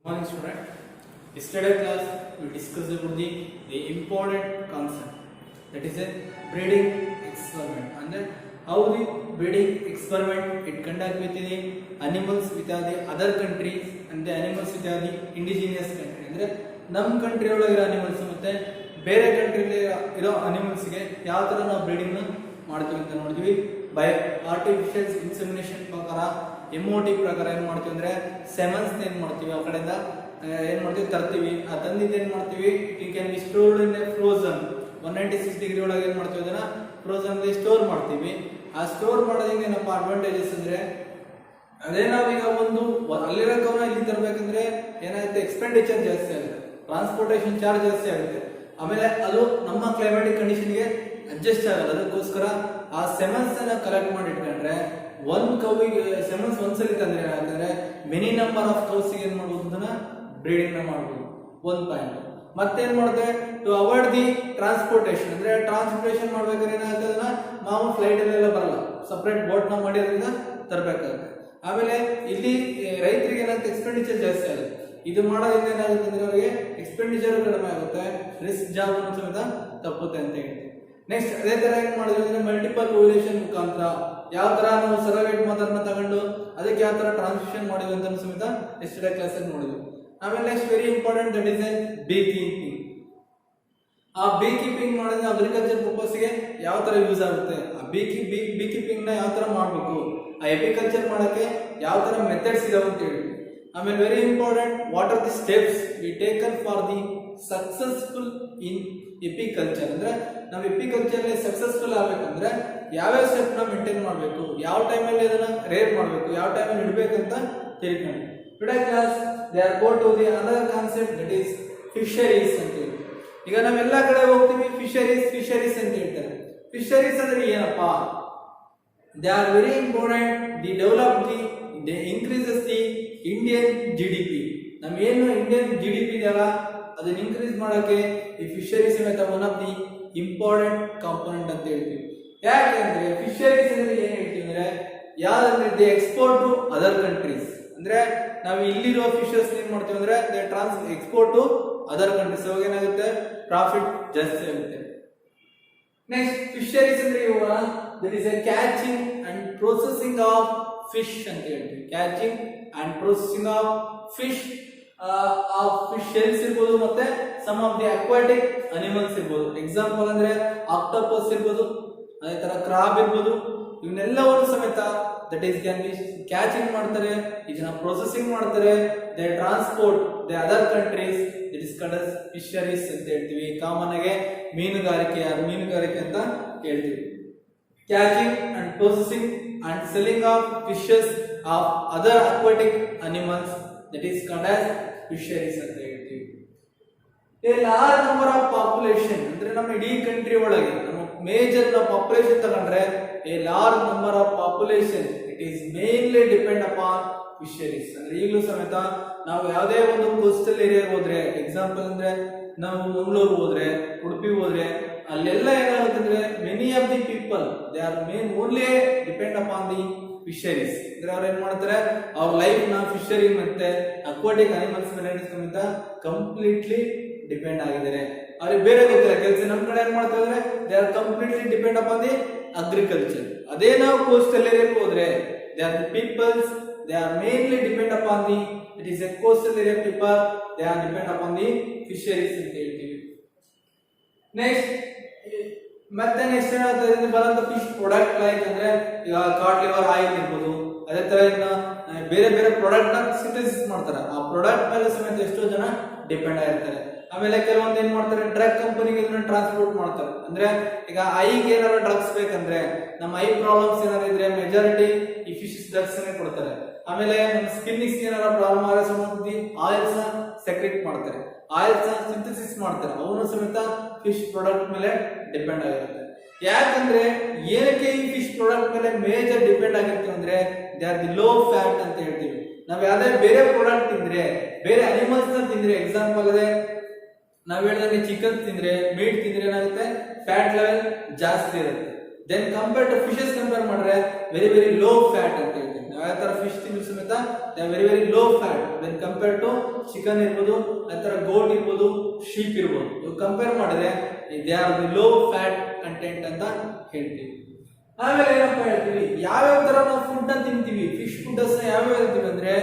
Morning student. Yesterday class we discussed about the important concept, that is a breeding experiment, and then how the breeding experiment it conduct with the animals with the other countries and the animals with the indigenous country. ಅಂದ್ರೆ ನಮ್ಮ country ಒಳಗಿರೋ animals ಮತ್ತೆ ಬೇರೆ ಕಂಟ್ರಿಲಿ ಇರೋ animals ಗೆ ಯಾವ ತರ ನಾವು ಬ್ರೀಡಿಂಗ್ ಮಾಡ್ತೀವಿ ಅಂತ ನೋಡಿದ್ವಿ. ಬೈ ಆರ್ಟಿಫಿಷಿಯಲ್ ಇನ್ಸೆಮಿನೇಷನ್ ಪ್ರಕಾರ MOT ಪ್ರಕಾರ ಏನ್ ಮಾಡ್ತೀವಿ ಅಂದ್ರೆ ಸೆಮನ್ಸ್ ಏನ್ ಮಾಡ್ತೀವಿ ಆ ಕಡೆಯಿಂದ ಏನ್ ಮಾಡ್ತೀವಿ ತರ್ತೀವಿ. ಆ ತಂದಿದ್ದು ಏನ್ ಮಾಡ್ತೀವಿ, it can be stored in frozen 196 degree ಒಳಗೆ ಏನ್ ಮಾಡ್ತೀವಿ ಅದನ್ನ ಫ್ರೋಜನ್ ಅಲ್ಲಿ ಸ್ಟೋರ್ ಮಾಡ್ತೀವಿ. ಆ ಸ್ಟೋರ್ ಮಾಡೋದ್ರಿಂದ ಏನಪ್ಪಾ ಅಡ್ವಾಂಟೇಜಸ್ ಅಂದ್ರೆ ಅದೇ ನಾವೀಗ ಒಂದು ಅಲ್ಲಿರೋಕವನ್ನ ಇಲ್ಲಿ ತರಬೇಕಂದ್ರೆ ಏನಾಗುತ್ತೆ, ಎಕ್ಸ್ಪೆಂಡಿಚರ್ ಜಾಸ್ತಿ ಆಗುತ್ತೆ, ಟ್ರಾನ್ಸ್ಪೋರ್ಟೇಷನ್ ಚಾರ್ಜ್ ಜಾಸ್ತಿ ಆಗುತ್ತೆ, ಆಮೇಲೆ ಅದು ನಮ್ಮ ಕ್ಲೈಮ್ಯಾಟಿಕ್ ಕಂಡೀಷನ್ಗೆ ಅಡ್ಜಸ್ಟ್ ಆಗಲ್ಲ. ಅದಕ್ಕೋಸ್ಕರ ಆ ಸೆಮನ್ಸ್ ಅನ್ನ ಕಲೆಕ್ಟ್ ಮಾಡಿ ಇಟ್ಕೊಂಡ್ರೆ ಒಂದ್ ಕೌವಿಗೆ ಸೆಮನ್ಸ್ ಒಂದ್ಸಲಿ ತಂದ್ರೆ ಏನಾಗ್ತಂದ್ರೆ ಮೆನಿ ನಂಬರ್ ಆಫ್ ಕೌಸ್ ಏನ್ ಮಾಡ್ಬೋದು ಅದನ್ನ ಬ್ರೀಡಿಂಗ್ ನ ಮಾಡ್ಬೋದು. ಒಂದ್ ಪಾಯಿಂಟ್ ಮತ್ತೇನ್ ಮಾಡಿದೆ, ಟು ಅವಾಯ್ಡ್ ದಿ ಟ್ರಾನ್ಸ್ಪೋರ್ಟೇಷನ್ ಅಂದ್ರೆ ಟ್ರಾನ್ಸ್ಪೋರ್ಟೇಷನ್ ಮಾಡ್ಬೇಕಾದ್ರೆ ಏನಾಗುತ್ತೆ ಅದನ್ನ ಮಾಮೂಲು ಫ್ಲೈಟ್ ಅಲ್ಲೆಲ್ಲ ಬರಲ್ಲ, ಸಪರೇಟ್ ಬೋಟ್ ನ ಮಾಡಿ ಅದನ್ನ ತರಬೇಕಾಗುತ್ತೆ. ಆಮೇಲೆ ಇಲ್ಲಿ ರೈತರಿಗೆ ಏನಾಗುತ್ತೆ, ಎಕ್ಸ್ಪೆಂಡಿಚರ್ ಜಾಸ್ತಿ ಆಗುತ್ತೆ. ಇದು ಮಾಡೋದ್ರಿಂದ ಏನಾಗುತ್ತೆ ಅಂದ್ರೆ ಅವರಿಗೆ ಎಕ್ಸ್ಪೆಂಡಿಚರ್ ಕಡಿಮೆ ಆಗುತ್ತೆ, ರಿಸ್ಕ್ ಜಾಬ್ ಸಮೇತ ತಪ್ಪುತ್ತೆ ಅಂತ ಹೇಳ್ತೀವಿ. ನೆಕ್ಸ್ಟ್ ಅದೇ ತರ ಏನ್ ಮಾಡಿದ್ವಿ ಅಂದ್ರೆ ಮಲ್ಟಿಪಲ್ ಓವ್ಯುಲೇಷನ್ ಮುಖಾಂತರ ಯಾವ ತರ ನಾವು ಸರವೇಟ್ ಮದರ್ ನ ತಗೊಂಡು ಅದಕ್ಕೆ ಯಾವ ತರ ಟ್ರಾನ್ಸಿಷನ್ ಮಾಡಿದ್ವಿ ಅಂತ ಸಮೇತ ಎಸ್ಟರ್ಡೇ ಕ್ಲಾಸ್ ಅಲ್ಲಿ ನೋಡಿದ್ವಿ. ಆಮೇಲೆ next very important, that is bee keeping. ಆ ಬೀ ಕೀಪಿಂಗ್ ಮಾಡಿದ್ರೆ ಅಗ್ರಿಕಲ್ಚರ್ ಪರ್ಪಸ್ ಗೆ ಯಾವ ತರ ಯೂಸ್ ಆಗುತ್ತೆ, ಆ ಬೀ ಕೀಪಿಂಗ್ ನ ಯಾವ ತರ ಮಾಡಬೇಕು, ಆ ಎಪಿಕಲ್ಚರ್ ಮಾಡಕ್ಕೆ ಯಾವ ತರ ಮೆಥಡ್ಸ್ ಇದಾವೆ ಅಂತ ಹೇಳಿ. ಆಮೇಲೆ very important, what are the steps we taken for the successful in apiculture. ಅಂದ್ರೆ ನಾವು ಎಪಿಕಲ್ಚರ್ ಸಕ್ಸಸ್ಫುಲ್ ಆಗ್ಬೇಕಂದ್ರೆ ಯಾವ್ಯಾವ ಸ್ಟೆಪ್ ನ ಮೇಂಟೈನ್ ಮಾಡಬೇಕು, ಯಾವ ಟೈಮಲ್ಲಿ ಅದನ್ನ ರೇರ್ ಮಾಡಬೇಕು, ಯಾವ ಟೈಮಲ್ಲಿ ಇಡಬೇಕಂತ ತಿಳ್ಕೊಂಡು. Today class they are go to the another concept, that is fisheries ಅಂತ ಹೇಳಿ. ಈಗ ನಾವೆಲ್ಲ ಕಡೆ ಹೋಗ್ತೀವಿ ಫಿಶರೀಸ್ ಅಂತ ಹೇಳ್ತಾರೆ. ಫಿಶರೀಸ್ ಅಂದ್ರೆ ಏನಪ್ಪಾ, they are very important, the develop the increases the Indian GDP. ನಮ್ಗೇನು ಇಂಡಿಯನ್ GDP ಇದೆಯಲ್ಲ ಅದನ್ನ ಇನ್ಕ್ರೀಸ್ ಮಾಡಕ್ಕೆ ಈ fisheries one of the important component ಅಂತ ಹೇಳ್ತೀವಿ. ಯಾಕೆಂದ್ರೆ ಫಿಶರೀಸ್ ಅಂದ್ರೆ ಏನ್ ಹೇಳ್ತೀವಿ ಅಂದ್ರೆ ಯಾವ್ದಂದ್ರೆ the export to other countries. ಅಂದ್ರೆ ನಾವು ಇಲ್ಲಿರೋ ಫಿಶರ್ಸ್ ಏನ್ ಮಾಡ್ತೀವಿ ಅಂದ್ರೆ they export to other countries. ಅವಾಗ ಏನಾಗುತ್ತೆ, ಪ್ರಾಫಿಟ್ ಜಾಸ್ತಿ ಆಗುತ್ತೆ. ನೆಕ್ಸ್ಟ್ ಫಿಶರೀಸ್ ಅಂದ್ರೆ that is a catching and processing of fish ಅಂತ ಹೇಳ್ತೀವಿ. Catching and processing of fish, ಆ ಫಿಶ್ ಶೆಲ್ಸ್ ಇರ್ಬೋದು, ಮತ್ತೆ some of the aquatic animals ಇರ್ಬೋದು. ಎಕ್ಸಾಂಪಲ್ ಅಂದ್ರೆ ಆಕ್ಟೋಪಸ್ ಇರ್ಬೋದು, ಅದೇ ತರ ಕ್ರಾಬ್ ಇರ್ಬೋದು. ಇವನ್ನೆಲ್ಲವನ್ನು ಸಮೇತ that is can be catching ಮಾಡ್ತಾರೆ, ಇದನ್ನ ಪ್ರೊಸೆಸಿಂಗ್ ಮಾಡ್ತಾರೆ, they transport they other countries, it is called as fisheries ಅಂತ ಹೇಳ್ತೀವಿ. ಕಾಮನ್ ಆಗಿ ಮೀನುಗಾರಿಕೆ ಅಂತ ಹೇಳ್ತೀವಿ. Catching and processing and selling of fishes of other aquatic animals, that is called as fisheries ಅಂತ ಹೇಳ್ತೀವಿ. A large number of population ಅಂದ್ರೆ ನಮ್ಮ ಇಡೀ ಕಂಟ್ರಿ ಒಳಗೆ ನಮ್ಮ ಮೇಜರ್ ಪಾಪ್ಯುಲೇಷನ್ ತಗೊಂಡ್ರೆ A large number of population it is mainly depend upon fisheries. ಅಂದ್ರೆ ಈಗಲೂ ಸಮೇತ ನಾವು ಯಾವುದೇ ಒಂದು ಕೋಸ್ಟಲ್ ಏರಿಯಾ ಹೋದ್ರೆ, ಎಕ್ಸಾಂಪಲ್ ಅಂದ್ರೆ ನಾವು ಮಂಗಳೂರು ಹೋದ್ರೆ, ಉಡುಪಿ ಹೋದ್ರೆ, ಅಲ್ಲೆಲ್ಲ ಏನಾಗುತ್ತೆ ಅಂದ್ರೆ many of the people they are main only depend upon the fisheries. ಅಂದ್ರೆ ಅವ್ರು ಏನ್ ಮಾಡ್ತಾರೆ, ಅವ್ರ ಲೈಫ್ ನ ಫಿಶರಿ ಮತ್ತೆ ಅಕ್ವಾಟಿಕ್ ಅನಿಮಲ್ಸ್ ಮೇಲೆ ಸಮೇತ ಕಂಪ್ಲೀಟ್ಲಿ ಡಿಪೆಂಡ್ ಆಗಿದ್ದಾರೆ. ಅವ್ರಿಗೆ ಬೇರೆ ಗೊತ್ತಿಲ್ಲ ಕೆಲಸ. ನಮ್ ಕಡೆ ಏನ್ ಮಾಡ್ತಾರೆ ಅಂದ್ರೆ they are completely depend upon the agriculture. ಅದೇ ನಾವು ಕೋಸ್ಟಲ್ ಏರಿಯಾಕ್ಕೆ ಹೋದ್ರೆ they are the peoples, they are mainly depend upon the, it is a coastal area people, they are depend upon the fisheries ಅಂತ ಹೇಳ್ತೀವಿ. ನೆಕ್ಸ್ಟ್ ಮತ್ತೆ next ಏನಾಗ್ತದೆ ಬರೋದು fish product like ಅಂದ್ರೆ ಈಗ ಕಾಡ್ ಲಿವರ್ ಆಯಿಲ್ ಇರ್ಬೋದು, ಅದೇ ತರ ಇನ್ನ ಬೇರೆ ಬೇರೆ ಪ್ರಾಡಕ್ಟ್ ನ ಸಿಂಥಸಿಸ್ ಮಾಡ್ತಾರೆ. ಆ ಪ್ರಾಡಕ್ಟ್ ಮೇಲೆ ಸಮೇತ ಎಷ್ಟೋ ಜನ ಡಿಪೆಂಡ್ ಆಗಿರ್ತಾರೆ. ಆಮೇಲೆ ಕೆಲವೊಂದು ಏನ್ ಮಾಡ್ತಾರೆ, ಡ್ರಗ್ ಕಂಪನಿಗೆ ಇದನ್ನ ಟ್ರಾನ್ಸ್ಪೋರ್ಟ್ ಮಾಡ್ತಾರೆ. ಅಂದ್ರೆ ಈಗ ಐಗೆ ಏನಾದ್ರು ಡ್ರಗ್ಸ್ ಬೇಕಂದ್ರೆ, ನಮ್ಮ ಐ ಪ್ರಾಬ್ಲಮ್ಸ್ ಏನಾದ್ರು ಇದ್ರೆ ಮೆಜಾರಿಟಿ ಈ ಫಿಶ್ ಡ್ರಗ್ಸ್ ಕೊಡ್ತಾರೆ. ಆಮೇಲೆ ನಮ್ಮ ಸ್ಕಿನ್ ಏನಾದ್ರು ಪ್ರಾಬ್ಲಮ್ ಆದ್ರೆ ಸಂಬಂಧಿ ಆಯಿಲ್ಸ್ ಸೆಕ್ರೆಟ್ ಮಾಡ್ತಾರೆ, ಆಯಿಲ್ಸ್ ಸಿಂಥಸಿಸ್ ಮಾಡ್ತಾರೆ. ಅವನು ಸಮೇತ ಫಿಶ್ ಪ್ರಾಡಕ್ಟ್ ಮೇಲೆ ಡಿಪೆಂಡ್ ಆಗಿರುತ್ತೆ. ಯಾಕಂದ್ರೆ ಏನಕ್ಕೆ ಈ ಫಿಶ್ ಪ್ರಾಡಕ್ಟ್ ಮೇಲೆ ಮೇಜರ್ ಡಿಪೆಂಡ್ ಆಗಿರ್ತೀವಿ ಅಂದ್ರೆ they are the low fat ಅಂತ ಹೇಳ್ತೀವಿ. ನಾವ್ ಯಾವ್ದೇ ಬೇರೆ ಪ್ರಾಡಕ್ಟ್ ತಿಂದ್ರೆ, ಬೇರೆ ಅನಿಮಲ್ಸ್ ನ ತಿಂದ್ರೆ, ಎಕ್ಸಾಂಪಲ್ ಅದೇ ನಾವ್ ಹೇಳಿದ್ರೆ ಚಿಕನ್ ತಿಂದ್ರೆ, ಮೀಟ್ ತಿಂದ್ರೆ ಏನಾಗುತ್ತೆ, ಫ್ಯಾಟ್ ಲೆವೆಲ್ ಜಾಸ್ತಿ ಇರುತ್ತೆ. Then compare to fishes compare ಮಾಡಿದ್ರೆ ವೆರಿ ವೆರಿ ಲೋ ಫ್ಯಾಟ್ ಅಂತ ಹೇಳ್ತೀವಿ. ಯಾವ ತರ ಫಿಶ್ ತಿಂದ್ರು ಸಮೇತ they are very very low fat when compare to chicken ಇರ್ಬೋದು, ಆ ತರ ಗೋಟ್ ಇರ್ಬೋದು, ಶೀಪ್ ಇರ್ಬೋದು. ಇವು ಕಂಪೇರ್ ಮಾಡಿದ್ರೆ they are the low fat content ಅಂತ ಹೇಳ್ತೀವಿ. ಆಮೇಲೆ ಏನಪ್ಪ ಹೇಳ್ತೀವಿ, ಯಾವ್ಯಾವ ತರ ನಾವು ಫುಡ್ ನ ತಿಂತೀವಿ, ಫಿಶ್ ಫುಡ್ ಯಾವ್ಯಾವ ಹೇಳ್ತೀವಿ ಅಂದ್ರೆ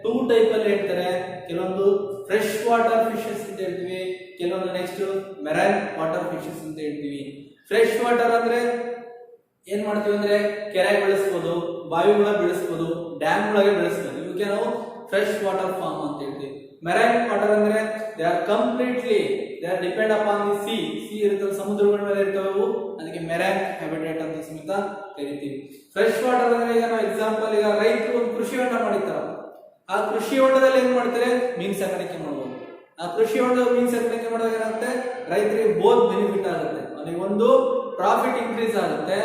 2 ಟೈಪ್ ಅಲ್ಲಿ ಹೇಳ್ತಾರೆ. ಕೆಲವೊಂದು ಫ್ರೆಶ್ ವಾಟರ್ ಫಿಶಸ್ ಅಂತ ಹೇಳ್ತೀವಿ, ಕೆಲವೊಂದು ನೆಕ್ಸ್ಟ್ ಮೆರೈನ್ ವಾಟರ್ ಫಿಶಸ್ ಅಂತ ಹೇಳ್ತೀವಿ. ಫ್ರೆಶ್ ವಾಟರ್ ಅಂದ್ರೆ ಏನ್ ಮಾಡ್ತೀವಿ ಅಂದ್ರೆ ಕೆರೆ ಬೆಳೆಸ್ಬೋದು, ಬಾವಿಗಳ ಬೆಳೆಸ್ಬೋದು, ಡ್ಯಾಮ್ ಒಳಗೆ ಬೆಳೆಸ್ಬೋದು. ಇವಕ್ಕೆ ನಾವು ಫ್ರೆಶ್ ವಾಟರ್ ಫಾರ್ಮ್ ಅಂತ ಹೇಳ್ತೀವಿ. ಮೆರೈನ್ ವಾಟರ್ ಅಂದ್ರೆ they are completely they are depend upon the C ಇರ್ತವೆ, ಸಮುದ್ರಗಳ ಮೇಲೆ ಇರ್ತವೆ, ಅದಕ್ಕೆ ಮೆರೈನ್ ಹ್ಯಾಬಿಟೇಟ್ ಅಂತ ಸಮೇತ ಕರಿತೀವಿ. ಫ್ರೆಶ್ ವಾಟರ್ ಅಂದ್ರೆ ಈಗ ನಾವು ಎಕ್ಸಾಂಪಲ್, ಈಗ ರೈತರು ಒಂದು ಕೃಷಿ ಹೊಂಡ ಮಾಡಿರ್ತಾರ, ಆ ಕೃಷಿ ಹೊಂಡದಲ್ಲಿ ಏನ್ ಮಾಡ್ತಾರೆ, ಮೀನು ಸಾಕಾಣಿಕೆ ಮಾಡ್ಬೋದು. ಆ ಕೃಷಿ ಹೊಂಡ ಮೀನು ಸಾಕಾಣಿಕೆ ಮಾಡಿದಾಗ ಏನಾಗುತ್ತೆ, ರೈತರಿಗೆ ಬೋತ್ ಬೆನಿಫಿಟ್ ಆಗುತ್ತೆ. ಅವನಿಗೆ ಒಂದು ಪ್ರಾಫಿಟ್ ಇನ್ಕ್ರೀಸ್ ಆಗುತ್ತೆ,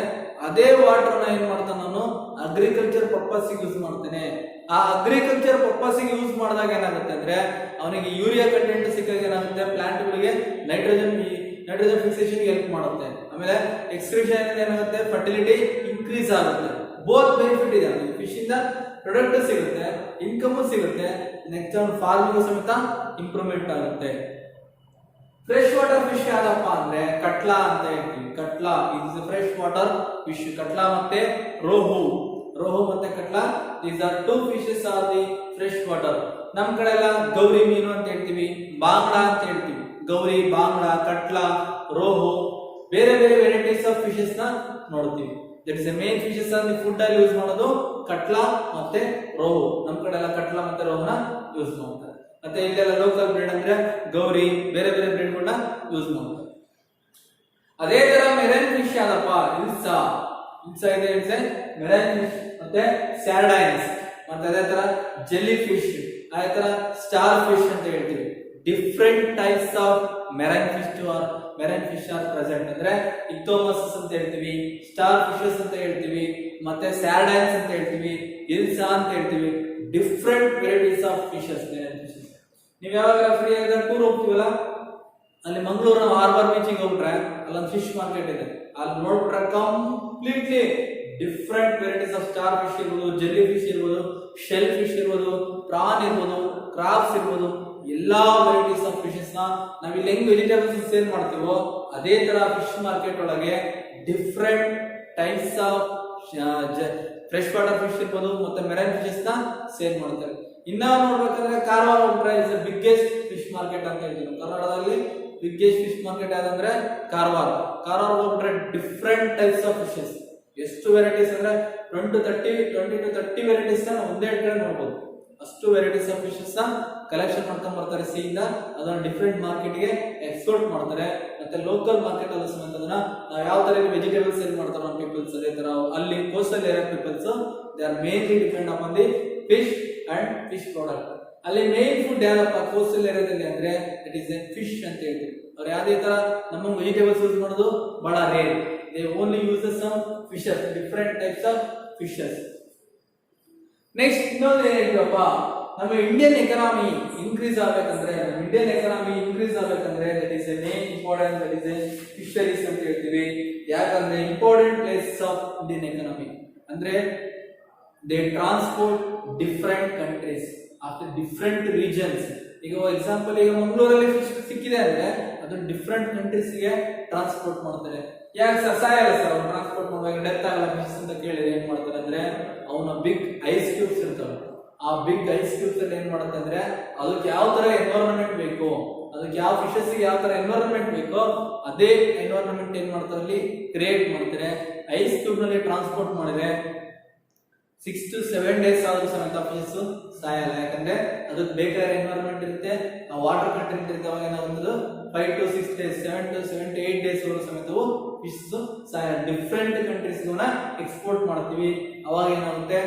ಅದೇ ವಾಟರ್ ನ ಏನ್ ಮಾಡ್ತಾನೆ ನಾನು ಅಗ್ರಿಕಲ್ಚರ್ ಪರ್ಪಸ್ ಯೂಸ್ ಮಾಡ್ತೇನೆ. ಆ ಅಗ್ರಿಕಲ್ಚರ್ ಪರ್ಪಸ್ ಯೂಸ್ ಮಾಡಿದಾಗ ಏನಾಗುತ್ತೆ ಅಂದ್ರೆ ಅವನಿಗೆ ಯೂರಿಯಾ ಕಂಟೆಂಟ್ ಸಿಕ್ಕಾಗ ಏನಾಗುತ್ತೆ, ಪ್ಲಾಂಟ್ ಗಳಿಗೆ ನೈಟ್ರೋಜನ್ ಫಿಕ್ಸೇಷನ್ ಹೆಲ್ಪ್ ಮಾಡುತ್ತೆ. ಆಮೇಲೆ ಎಕ್ಸ್ಕ್ರೀಷನ್ ಏನಾಗುತ್ತೆ, ಫರ್ಟಿಲಿಟಿ ಇನ್ಕ್ರೀಸ್ ಆಗುತ್ತೆ. ಬೋತ್ ಬೆನಿಫಿಟ್ ಇದೆ, ಫಿಶ್ ಇಂದ ಪ್ರೊಡಕ್ಟ್ ಸಿಗುತ್ತೆ, ಇನ್ಕಮ್ ಸಿಗುತ್ತೆ, ನೆಕ್ಸ್ಟ್ ಫಾರ್ಮಿಂಗ್ ಸಮೇತ ಇಂಪ್ರೂವ್ಮೆಂಟ್ ಆಗುತ್ತೆ. ಫ್ರೆಶ್ ವಾಟರ್ ಫಿಶ್ ಯಾವ್ದಪ್ಪ ಅಂದ್ರೆ ಕಟ್ಲಾ ಅಂತ ಹೇಳ್ತೀವಿ. Catla is fresh water fish. Catla ಮತ್ತೆ ರೋಹು ಮತ್ತೆ catla, these are 2 fishes R the fresh water. ನಮ್ ಕಡೆ ಎಲ್ಲ ಗೌರಿ ಮೀನು ಅಂತ ಹೇಳ್ತೀವಿ, ಬಾಂಗ್ಡಾ ಅಂತ ಹೇಳ್ತೀವಿ. ಗೌರಿ, ಬಾಂಗ್ಡಾ, ಕಟ್ಲಾ, ರೋಹು, ಬೇರೆ ಬೇರೆ ವೆರೈಟೀಸ್ ಆಫ್ ಫಿಶಸ್ ನ ನೋಡ್ತೀವಿ. That is main fishes on the food ಅಲ್ಲಿ ಯೂಸ್ ಮಾಡೋದು ಕಟ್ಲಾ ಮತ್ತೆ ರೋಹು. ನಮ್ ಕಡೆ ಎಲ್ಲ ಕಟ್ಲಾ ಮತ್ತೆ ರೋಹುನ ಯೂಸ್ ಮಾಡ್ತಾರೆ. ಮತ್ತೆ ಇಲ್ಲೆಲ್ಲ ಲೋಕಲ್ ಬ್ರೀಡ್ ಅಂದ್ರೆ ಗೌರಿ, ಬೇರೆ ಬೇರೆ ಬ್ರೀಡ್ ಗಳನ್ನ ಯೂಸ್ ಮಾಡ್ತಾರೆ. ಅದೇ ತರ ಮೆರೈನ್ ಫಿಶ್ ಯಾವ್ದಪ್ಪ, ಇಲ್ಸಾ ಇದೆ, ಮೆರೈನ್ ಫಿಶ್ ಮತ್ತೆ ಸ್ಯಾರ್ಡೈನ್ಸ್, ಮತ್ತೆ ಅದೇ ತರ ಜೆಲ್ಲಿ ಫಿಶ್, ಅದೇ ತರ ಸ್ಟಾರ್ ಫಿಶ್ ಅಂತ ಹೇಳ್ತೀವಿ. Different types of marine fish are present. ಅಂದ್ರೆ ಇಕ್ಟೋಮಸಸ್ ಅಂತ ಹೇಳ್ತೀವಿ, ಸ್ಟಾರ್ ಫಿಶಸ್ ಅಂತ ಹೇಳ್ತೀವಿ, ಮತ್ತೆ ಸ್ಯಾರ್ಡೈನ್ಸ್ ಅಂತ ಹೇಳ್ತೀವಿ, ಇಲ್ಸಾ ಅಂತ ಹೇಳ್ತೀವಿ. Different varieties of fishes. ನೀವ್ ಯಾವಾಗ ಫ್ರೀ ಆಗಿದ್ರೆ ಟೂರ್ ಹೋಗ್ತೀವಲ್ಲ, ಅಲ್ಲಿ ಮಂಗಳೂರು ಹಾರ್ಬರ್ ಬೀಚಿಗೆ ಹೋಗ್ಬಿಟ್ರೆ ಅಲ್ಲೊಂದು ಫಿಶ್ ಮಾರ್ಕೆಟ್ ಇದೆ, ಅಲ್ಲಿ ನೋಡ್ಬಿಟ್ರೆ completely different varieties of star fish ಇರ್ಬೋದು, ಜೆಲ್ಲಿ ಫಿಶ್ ಇರ್ಬೋದು, ಶೆಲ್ ಫಿಶ್ ಇರ್ಬೋದು, ಪ್ರಾನ್ ಇರ್ಬೋದು, ಕ್ರಾಬ್ಸ್ ಇರ್ಬೋದು, ಎಲ್ಲಾ ವೆರೈಟೀಸ್ ಆಫ್ ಫಿಶಸ್ ನ ನಾವಿಲ್ಲಿ ಹೆಂಗ್ ವೆಜಿಟೇಬಲ್ಸ್ ಸೇಲ್ ಮಾಡ್ತೀವೋ ಅದೇ ತರ ಫಿಶ್ ಮಾರ್ಕೆಟ್ ಒಳಗೆ different types of fresh water fish ಇರ್ಬೋದು ಮತ್ತೆ ಮೆರೈನ್ ಫಿಶಸ್ ನ ಸೇಲ್ ಮಾಡ್ತಾರೆ. ಇನ್ನ ನೋಡ್ಬೇಕಂದ್ರೆ ಕಾರವಾರ ಹೋಗ್ಬಿಟ್ರೆ is the biggest fish market ಅಂತ ಹೇಳ್ತೀವಿ. ಕರ್ನಾಟಕದಲ್ಲಿ ಬಿಗ್ಗೆಸ್ಟ್ ಫಿಶ್ ಮಾರ್ಕೆಟ್ ಯಾವ್ದಂದ್ರೆ ಕಾರವಾರ ಹೋಗ್ಬಿಟ್ರೆ ಡಿಫ್ರೆಂಟ್ ಟೈಪ್ಸ್ ಆಫ್ ಫಿಶಸ್, ಎಷ್ಟು ವೆರೈಟೀಸ್ ಅಂದ್ರೆ 20 to 30 ವೆರೈಟೀಸ್ ನ ಒಂದೇ ಕಡೆ ನೋಡ್ಬೋದು. ಅಷ್ಟು ವೆರೈಟೀಸ್ ಆಫ್ ಫಿಶಸ್ ನ ಕಲೆಕ್ಷನ್ ಮಾಡ್ಕೊಂಡ್ ಬರ್ತಾರೆ ಸಿಯಿಂದ, ಅದನ್ನ ಡಿಫ್ರೆಂಟ್ ಮಾರ್ಕೆಟ್ ಗೆ ಎಕ್ಸ್ಪೋರ್ಟ್ ಮಾಡ್ತಾರೆ. ಮತ್ತೆ ಲೋಕಲ್ ಮಾರ್ಕೆಟ್ ಅಲ್ಲಿ ಸಮೇತ ಅದನ್ನ ನಾವು ಯಾವ ತರ ವೆಜಿಟೇಬಲ್ಸ್ ಸೇಲ್ ಮಾಡ್ತಾರೋ ನಮ್ಮ ಪೀಪಲ್ಸ್, ಅದೇ ತರ ಅಲ್ಲಿ coastal area peoples they are mainly depend upon the fish and fish product. ಅಲ್ಲಿ ಮೇನ್ ಫುಡ್ ಯಾವ್ದಪ್ಪ ಕೋಸ್ಟಲ್ ಏರಿಯಾದಲ್ಲಿ ಅಂದ್ರೆ ಇಟ್ ಇಸ್ ಎ ಫಿಶ್ ಅಂತ ಹೇಳ್ತೀವಿ. ಅವ್ರು ಯಾವ್ದೇ ತರ ನಮ್ಮ ವೆಜಿಟೇಬಲ್ಸ್ ಯೂಸ್ ಮಾಡೋದು ಬಹಳ rare. They only uses some fishes, different types of fishes. Next ಇನ್ನೊಂದು ಏನ್ ಹೇಳ್ತೀವಪ್ಪ, ನಮ್ಮ ಇಂಡಿಯನ್ ಎಕಾನಮಿ ಇನ್ಕ್ರೀಸ್ ಆಗ್ಬೇಕಂದ್ರೆ that is a main important, that is a fisheries ಅಂತ ಹೇಳ್ತೀವಿ. ಯಾಕಂದ್ರೆ important place of Indian economy ಅಂದ್ರೆ they transport different countries after different regions. ಈಗ ಎಕ್ಸಾಂಪಲ್, ಈಗ ಮಂಗಳೂರಲ್ಲಿ ಫಿಶ್ ಸಿಕ್ಕಿದೆ ಅಂದ್ರೆ ಅದು ಡಿಫ್ರೆಂಟ್ ಕಂಟ್ರೀಸ್ ಗೆ ಟ್ರಾನ್ಸ್ಪೋರ್ಟ್ ಮಾಡ್ತಾರೆ. ಯಾಕೆ ಸರ್ ಸಾಯಲ್ಲ ಸರ್ ಅವ್ರು ಟ್ರಾನ್ಸ್ಪೋರ್ಟ್ ಮಾಡುವಾಗ ಡೆತ್ ಆಗಲ್ಲ ಫಿಶ್ ಅಂತ ಕೇಳಿದ್ರೆ ಏನ್ ಮಾಡ್ತಾರೆ ಅಂದ್ರೆ ಅವನ ಬಿಗ್ ಐಸ್ ಕ್ಯೂಬ್ಸ್ ಇರ್ತವೆ. ಆ ಬಿಗ್ ಐಸ್ ಕ್ಯೂಬ್ಸ್ ಅಲ್ಲಿ ಏನ್ ಮಾಡುತ್ತೆ ಅಂದ್ರೆ ಅದಕ್ಕೆ ಯಾವ ತರ ಎನ್ವೈರನ್ಮೆಂಟ್ ಬೇಕು, ಅದಕ್ಕೆ ಯಾವ ಫಿಶಸ್ ಯಾವ ತರ ಎನ್ವೈರನ್ಮೆಂಟ್ ಬೇಕೋ ಅದೇ ಎನ್ವೈರನ್ಮೆಂಟ್ ಏನ್ ಮಾಡ್ತಾರೆ ಅಲ್ಲಿ ಕ್ರಿಯೇಟ್ ಮಾಡ್ತಾರೆ. ಐಸ್ ಕ್ಯೂಬ್ ನಲ್ಲಿ ಟ್ರಾನ್ಸ್ಪೋರ್ಟ್ ಮಾಡಿದ್ರೆ 6 to 7 days ಆದ್ರೂ ಸಮೇತ ಫಿಶಸ್ ಸಾಯಲ್ಲ. ಯಾಕಂದ್ರೆ ಅದಕ್ಕೆ ಬೇಕಾದ ಎನ್ವೈರನ್ಮೆಂಟ್ ಇರುತ್ತೆ, ಆ ವಾಟರ್ ಕಂಟೆಂಟ್ ಇರುತ್ತೆ. ಅವಾಗ ಏನಾಗುತ್ತೆ 5 to 6 days, 7 to 8 days ವರೆಗೂ ಸಮೇತವು ಫಿಶಸ್ ಸಾಯಲ್ಲ. ಡಿಫ್ರೆಂಟ್ ಕಂಟ್ರೀಸ್ ಎಕ್ಸ್ಪೋರ್ಟ್ ಮಾಡ್ತೀವಿ. ಅವಾಗ ಏನಾಗುತ್ತೆ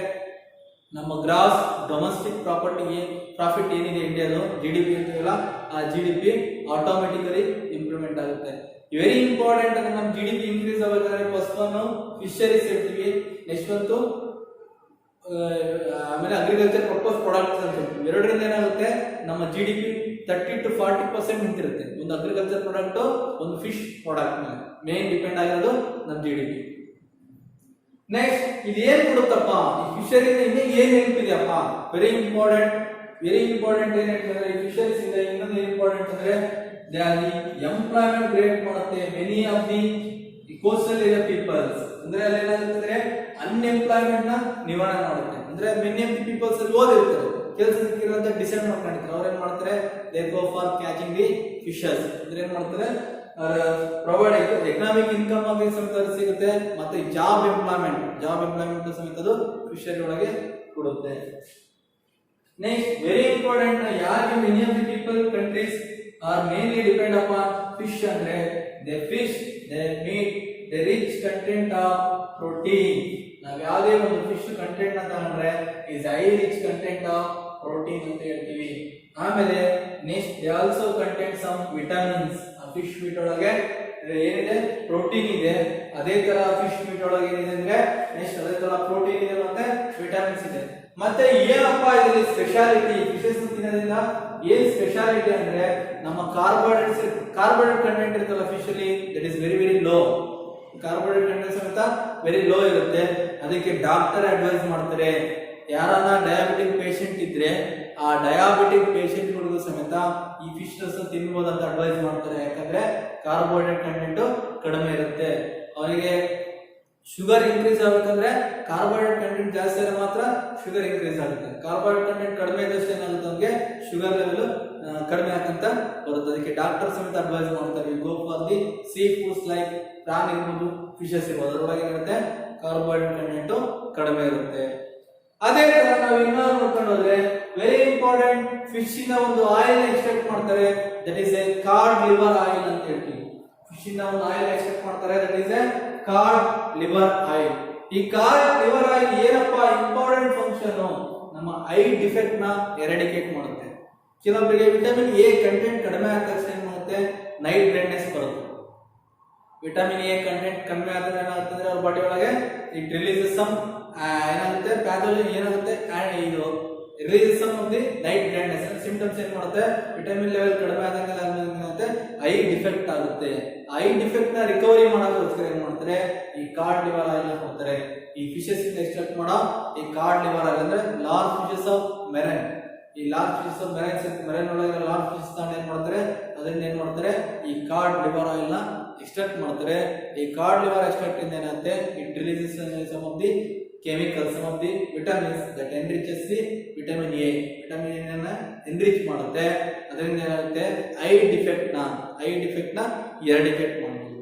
ನಮ್ಮ ಗ್ರಾಸ್ ಡೊಮೆಸ್ಟಿಕ್ ಪ್ರಾಫಿಟ್ ಏನಿದೆ ಇಂಡಿಯಾದು GDP ಅಂತೀವಲ್ಲ, ಆ GDP ಆಟೋಮೆಟಿಕಲಿ ಇಂಪ್ರೂವ್ಮೆಂಟ್ ಆಗುತ್ತೆ. ವೆರಿ ಇಂಪಾರ್ಟೆಂಟ್ ಅಂದ್ರೆ ನಮ್ಮ GDP ಇನ್ಕ್ರೀಸ್ ಆಗಬೇಕಾದ್ರೆ ಫಸ್ಟ್ ಒನ್ ಫಿಶರೀಸ್ ಹೇಳ್ತೀವಿ, ನೆಕ್ಸ್ಟ್ ಒಂದು ಆಮೇಲೆ ಅಗ್ರಿಕಲ್ಚರ್ ಪರ್ಪಸ್ ಪ್ರಾಡಕ್ಟ್ಸ್ ಅಂತ ಹೇಳ್ತೀವಿ. ಎರಡರಿಂದ ಏನಾಗುತ್ತೆ ನಮ್ಮ GDP 30 to 40% ನಿಂತಿರುತ್ತೆ. ಒಂದು ಅಗ್ರಿಕಲ್ಚರ್ ಪ್ರಾಡಕ್ಟ್, ಒಂದು ಫಿಶ್ ಪ್ರಾಡಕ್ಟ್ ಮೇಲೆ ಮೇನ್ ಡಿಪೆಂಡ್ ಆಗಿರೋದು ನಮ್ಮ GDP. ನೆಕ್ಸ್ಟ್ ಇದೇನ್ ಕೊಡುತ್ತಪ್ಪ ಈ ಫಿಶರೀಸ್ ಇಂದ ಏನ್ ನೆನಪಿದೆಯಪ್ಪ? ವೆರಿ ಇಂಪಾರ್ಟೆಂಟ್ ಏನ್ ಹೇಳ್ತಾರೆ ಈ ಫಿಶರೀಸ್ ಇಂದ ಇನ್ನೊಂದು ಇಂಪಾರ್ಟೆಂಟ್ ಅಂದ್ರೆ they are the employment create ಮಾಡುತ್ತೆ many of the coastal area peoples. ಅಂದ್ರೆ ಅಲ್ಲಿ ಏನಾಗುತ್ತೆ ಅನ್ಎಂಪ್ಲಾಯ್ಮೆಂಟ್ ನ ನಿವಾರಣೆ ಮಾಡುತ್ತೆ. ಅಂದ್ರೆ ಮೆನಿ ಆಫ್ ದಿ ಪೀಪಲ್ಸ್ ಅಲ್ಲಿ ಓದಿರ್ತಾರೆ, ಕೆಲಸ ಸಿಕ್ಕಿರೋಂತ ಡಿಸೈಡ್ ಮಾಡ್ಕೊಂಡಿರ್ತಾರೆ, ಅವ್ರು ಏನ್ ಮಾಡ್ತಾರೆ they go for catching the fishes. ಅಂದ್ರೆ ಏನ್ ಮಾಡ್ತಾರೆ ಪ್ರೊವೈಡ್ ಎಕನಾಮಿಕ್ ಇನ್ಕಮ್ ಆಗಿ ಸಮೇತ ಸಿಗುತ್ತೆ, ಮತ್ತೆ ಜಾಬ್ ಎಂಪ್ಲಾಯ್ಮೆಂಟ್ ಸಮೇತ ಅದು ಫಿಶರಿ ಒಳಗೆ ಕೊಡುತ್ತೆ. ನೆಕ್ಸ್ಟ್ ವೆರಿ ಇಂಪಾರ್ಟೆಂಟ್ ಯಾರಿಗೆ many of the people countries are mainly depend upon fish ಅಂದ್ರೆ they fish they meat they rich content of protein. ನಾವ್ ಯಾವುದೇ ಒಂದು ಫಿಶ್ ಕಂಟೆಂಟ್ ನ ತಗೊಂಡ್ರೆ is high rich content of protein ಅಂತ ಹೇಳ್ತೀವಿ. ಆಮೇಲೆ next they also content some vitamins. Fish meat ಒಳಗೆ ಏನಿದೆ ಪ್ರೋಟೀನ್ ಇದೆ, ಅದೇ ತರ ಫಿಶ್ ಮೀಟ್ ಒಳಗೆ ಏನಿದೆ ಅಂದ್ರೆ ನೆಕ್ಸ್ಟ್ ಅದೇ ತರ ಪ್ರೋಟೀನ್ ಇದೆ ಮತ್ತೆ ವಿಟಮಿನ್ಸ್ ಇದೆ. ಮತ್ತೆ ಏನಪ್ಪ ಇದರಲ್ಲಿ ಸ್ಪೆಷಾಲಿಟಿ ಫಿಶಸ್ ತಿನ್ನೋದ್ರಿಂದ ಏನ್ ಸ್ಪೆಷಾಲಿಟಿ ಅಂದ್ರೆ ನಮ್ಮ ಕಾರ್ಬೋಹೈಡ್ರೇಟ್ ಕಂಟೆಂಟ್ ಇರುತ್ತಲ್ಲ ಫಿಶ್ ಅಲ್ಲಿ that is very very low. Carbohydrate content ಸಮೇತ ವೆರಿ ಲೋ ಇರುತ್ತೆ. ಅದಕ್ಕೆ ಡಾಕ್ಟರ್ ಅಡ್ವೈಸ್ ಮಾಡ್ತಾರೆ ಯಾರನ್ನ ಡಯಾಬಿಟಿಕ್ ಪೇಷಂಟ್ ಇದ್ರೆ ಆ ಡಯಾಬಿಟಿಕ್ ಪೇಷಂಟ್ ಗಳಿಗೂ ಸಮೇತ ಈ ಫಿಶ್ ತಿನ್ಬೋದು ಅಂತ ಅಡ್ವೈಸ್ ಮಾಡ್ತಾರೆ. ಯಾಕಂದ್ರೆ ಕಾರ್ಬೋಹೈಡ್ರೇಟ್ ಕಂಟೆಂಟ್ ಕಡಿಮೆ ಇರುತ್ತೆ. ಅವರಿಗೆ ಶುಗರ್ ಇನ್ಕ್ರೀಸ್ ಆಗ್ಬೇಕಂದ್ರೆ ಕಾರ್ಬೋಹೈಡ್ರೇಟ್ ಕಂಟೆಂಟ್ ಜಾಸ್ತಿ ಆದ್ರೆ ಮಾತ್ರ ಶುಗರ್ ಇನ್ಕ್ರೀಸ್ ಆಗುತ್ತೆ. ಕಾರ್ಬೋಹೈಡ್ರೇಟ್ ಕಂಟೆಂಟ್ ಕಡಿಮೆ ಇದ್ದಷ್ಟು ಏನಾಗುತ್ತೆ ಅವ್ರಿಗೆ ಶುಗರ್ ಲೆವೆಲ್ ಕಡಿಮೆ ಆಗಂತ ಬರುತ್ತೆ. ಅದಕ್ಕೆ ಡಾಕ್ಟರ್ ಸಮೇತ ಅಡ್ವೈಸ್ ಮಾಡ್ತಾರೆ go for the sea foods like prawn ಇರ್ಬೋದು ಫಿಶಸ್ ಇರ್ಬೋದು, ಅದರೊಳಗೆ ಏನಿರುತ್ತೆ ಕಾರ್ಬೋಹೈಡ್ರೇಟ್ ಕಂಟೆಂಟ್ ಕಡಿಮೆ ಇರುತ್ತೆ. ಅದೇ ತರ ನಾವು ಇನ್ನೊಂದು ನೋಡ್ಕೊಂಡು ಹೋದ್ರೆ ವೆರಿ ಇಂಪಾರ್ಟೆಂಟ್ ಫಿಶ್ ಇಂದ ಒಂದು ಆಯಿಲ್ ಎಕ್ಸ್ಟ್ರಾಕ್ಟ್ ಮಾಡ್ತಾರೆ that is A card liver oil ಅಂತ ಹೇಳ್ತೀವಿ. ಫಿಶ್ ಇಂದ ಒಂದು ಆಯಿಲ್ ಎಕ್ಸ್ಟ್ರಾಕ್ಟ್ ಮಾಡ್ತಾರೆ that is A card liver oil. ಈ ಕಾರ್ಡ್ ಲಿವರ್ ಆಯಿಲ್ ಏನಪ್ಪ ಇಂಪಾರ್ಟೆಂಟ್ ಫಂಕ್ಷನ್ ನಮ್ಮ ಐ ಡಿಫೆಕ್ಟ್ ನ ಎರಾಡಿಕೇಟ್ ಮಾಡುತ್ತೆ. ಕೆಲವೊಬ್ಬರಿಗೆ ವಿಟಮಿನ್ ಎ ಕಂಟೆಂಟ್ ಕಡಿಮೆ ಆದ ತಕ್ಷಣ ಏನ್ ಮಾಡುತ್ತೆ ನೈಟ್ ಬ್ಲೈಂಡ್ನೆಸ್ ಬರುತ್ತೆ. ವಿಟಮಿನ್ ಎ ಕಂಟೆಂಟ್ ಕಡಿಮೆ ಆದ್ರೆ ಏನಾಗುತ್ತೆ ಅವ್ರ ಬಾಡಿ ಒಳಗೆ ಇಟ್ ರಿಲೀಸಸ್ ಸಮ್ ಏನಾಗುತ್ತೆ ಪ್ಯಾಥೋಜನ್ ಏನಾಗುತ್ತೆ ಇದು releases some of the night blindness symptoms ಏನ್ ಮಾಡುತ್ತೆ ವಿಟಮಿನ್ ಲೆವೆಲ್ ಕಡಿಮೆ ಆದಂಗೆ ಏನಾಗುತ್ತೆ ಐ ಡಿಫೆಕ್ಟ್ ಆಗುತ್ತೆ. ಐ ಡಿಫೆಕ್ಟ್ ನ ರಿಕವರಿ ಮಾಡೋದಕ್ಕೋಸ್ಕರ ಏನ್ ಮಾಡ್ತಾರೆ ಈ ಕಾರ್ಡ್ ಲಿವರ್ ಆಯಿಲ್ ಕೊಡ್ತಾರೆ. ಈ ಫಿಶಸ್ ಇಂದ ಎಕ್ಸ್ಟ್ರಾಕ್ಟ್ ಮಾಡೋ ಈ ಕಾರ್ಡ್ ಲಿವರ್ ಆಯಿಲ್ ಅಂದ್ರೆ ಲಾರ್ಜ್ ಫಿಶಸ್ ಆಫ್ ಮೆರೈನ್. ಈ ಲಾರ್ಜ್ ಫಿಶಸ್ ಆಫ್ ಮೆರೈನ್ ಒಳಗೆ ಲಾರ್ಜ್ ಫಿಶಸ್ ತಗೊಂಡು ಏನ್ ಮಾಡ್ತಾರೆ ಅದನ್ನ ಏನ್ ಮಾಡ್ತಾರೆ ಈ ಕಾರ್ಡ್ ಲಿವರ್ ಆಯಿಲ್ ನ ಎಕ್ಸ್ಟ್ರಾಕ್ಟ್ ಮಾಡ್ತಾರೆ. ಈ ಕಾರ್ಡ್ ಲಿವರ್ ಎಕ್ಸ್ಟ್ರಾಕ್ಟ್ ಇಂದ ಏನಾಗುತ್ತೆ it releases some of the chemicals, some of the vitamins that enriches the vitamin A. Vitamin A ಅನ್ನು enrich ಮಾಡುತ್ತೆ. ಅದರಿಂದ ಏನಾಗುತ್ತೆ ಐ ಡಿಫೆಕ್ಟ್ ನ ಎರಾಡಿಕೇಟ್ ಮಾಡಬಹುದು.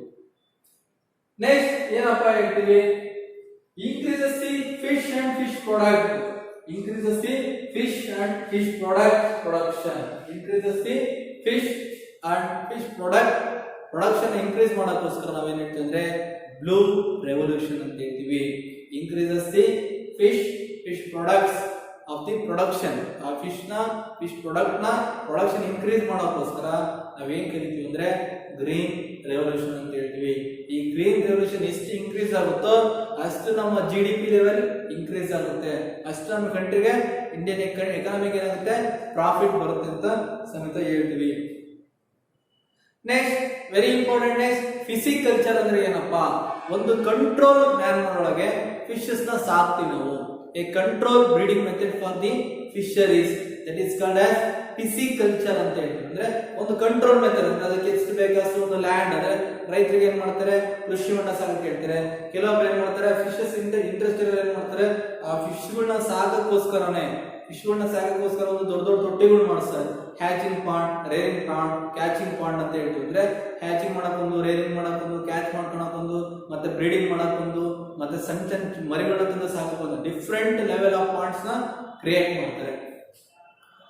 ನೆಕ್ಸ್ಟ್ ಏನಪ್ಪ ಹೇಳ್ತೀವಿ increases the fish and fish product. Increases the fish and fish product production. Increases the fish and fish production increase ಮಾಡೋದಕ್ಕೋಸ್ಕರ ನಾವೇನ್ ಹೇಳ್ತೀವಿ ಅಂದ್ರೆ ಬ್ಲೂ ರೆವಲ್ಯೂಷನ್ ಅಂತ ಹೇಳ್ತೀವಿ. Increases the fish products of the production. ಆ fish product ನ production increase ಮಾಡೋದಕ್ಕೋಸ್ಕರ ನಾವೇನ್ ಕರಿತೀವಿ ಅಂದ್ರೆ ಗ್ರೀನ್ ರೆವಲ್ಯೂಷನ್ ಅಂತ ಹೇಳ್ತೀವಿ. ಈ ಗ್ರೀನ್ ರೆವಲ್ಯೂಷನ್ ಎಷ್ಟು ಇನ್ಕ್ರೀಸ್ ಆಗುತ್ತೋ ಅಷ್ಟು ನಮ್ಮ GDP ಲೆವೆಲ್ ಇನ್ಕ್ರೀಸ್ ಆಗುತ್ತೆ, ಅಷ್ಟು ನಮ್ಮ ಕಂಟ್ರಿಗೆ ಇಂಡಿಯನ್ ಎಕಾನಮಿಗೆ ಏನಾಗುತ್ತೆ ಪ್ರಾಫಿಟ್ ಬರುತ್ತೆ ಅಂತ ಸಮೇತ ಹೇಳ್ತೀವಿ. Next very important next pisciculture ಅಂದ್ರೆ ಏನಪ್ಪಾ ಒಂದು ಕಂಟ್ರೋಲ್ ಮ್ಯಾನರ್ ಒಳಗೆ ಫಿಶಸ್ ನ ಸಾಕ್ತೀವಿ ನಾವು. A control breeding method for the fisheries that is called as pisciculture ಅಂತ ಹೇಳ್ತೀವಿ. ಅಂದ್ರೆ ಒಂದು ಕಂಟ್ರೋಲ್ ಮೆಥಡ್ ಅಂದ್ರೆ ಅದಕ್ಕೆ ಎಷ್ಟು ಬೇಕಷ್ಟು ಒಂದು ಲ್ಯಾಂಡ್ ಅಂದ್ರೆ ರೈತರಿಗೆ ಏನ್ ಮಾಡ್ತಾರೆ ಕೃಷಿ ಹೊಂಡ ಸಾಕಕ್ಕೆ ಹೇಳ್ತಾರೆ. ಕೆಲವೊಬ್ರು ಏನ್ ಮಾಡ್ತಾರೆ ಫಿಶಸ್ ಇಂಟ್ರೆಸ್ಟ್ ಇರೋರು ಏನ್ ಮಾಡ್ತಾರೆ ಆ ಫಿಶ್ಗಳನ್ನ ಸಾಕಕ್ಕೋಸ್ಕರನೇ ಒಂದು ದೊಡ್ಡ ತೊಟ್ಟಿಗಳು ಮಾಡಿಸ್ತಾರೆ. Hatching pond, rearing pond, catching pond ಅಂತ ಹೇಳ್ತೀವಿ. ಅಂದ್ರೆ ಹ್ಯಾಚಿಂಗ್ ಮಾಡಕ್ಕೊಂದು, ರೇರಿಂಗ್ ಮಾಡಕ್ಕೊಂದು, ಕ್ಯಾಚ್ ಮಾಡ್ಕೊಳಕ್ಕೊಂದು, ಮತ್ತೆ ಬ್ರೀಡಿಂಗ್ ಮಾಡಕ್ಕೊಂದು, ಮತ್ತೆ ಸಣ್ಣ ಮರಿಗಳನ್ನ ಸಾಕಕ್ಕೊಂದು ಡಿಫ್ರೆಂಟ್ ಲೆವೆಲ್ ಆಫ್ ಪಾಂಡ್ಸ್ ನ ಕ್ರಿಯೇಟ್ ಮಾಡ್ತಾರೆ.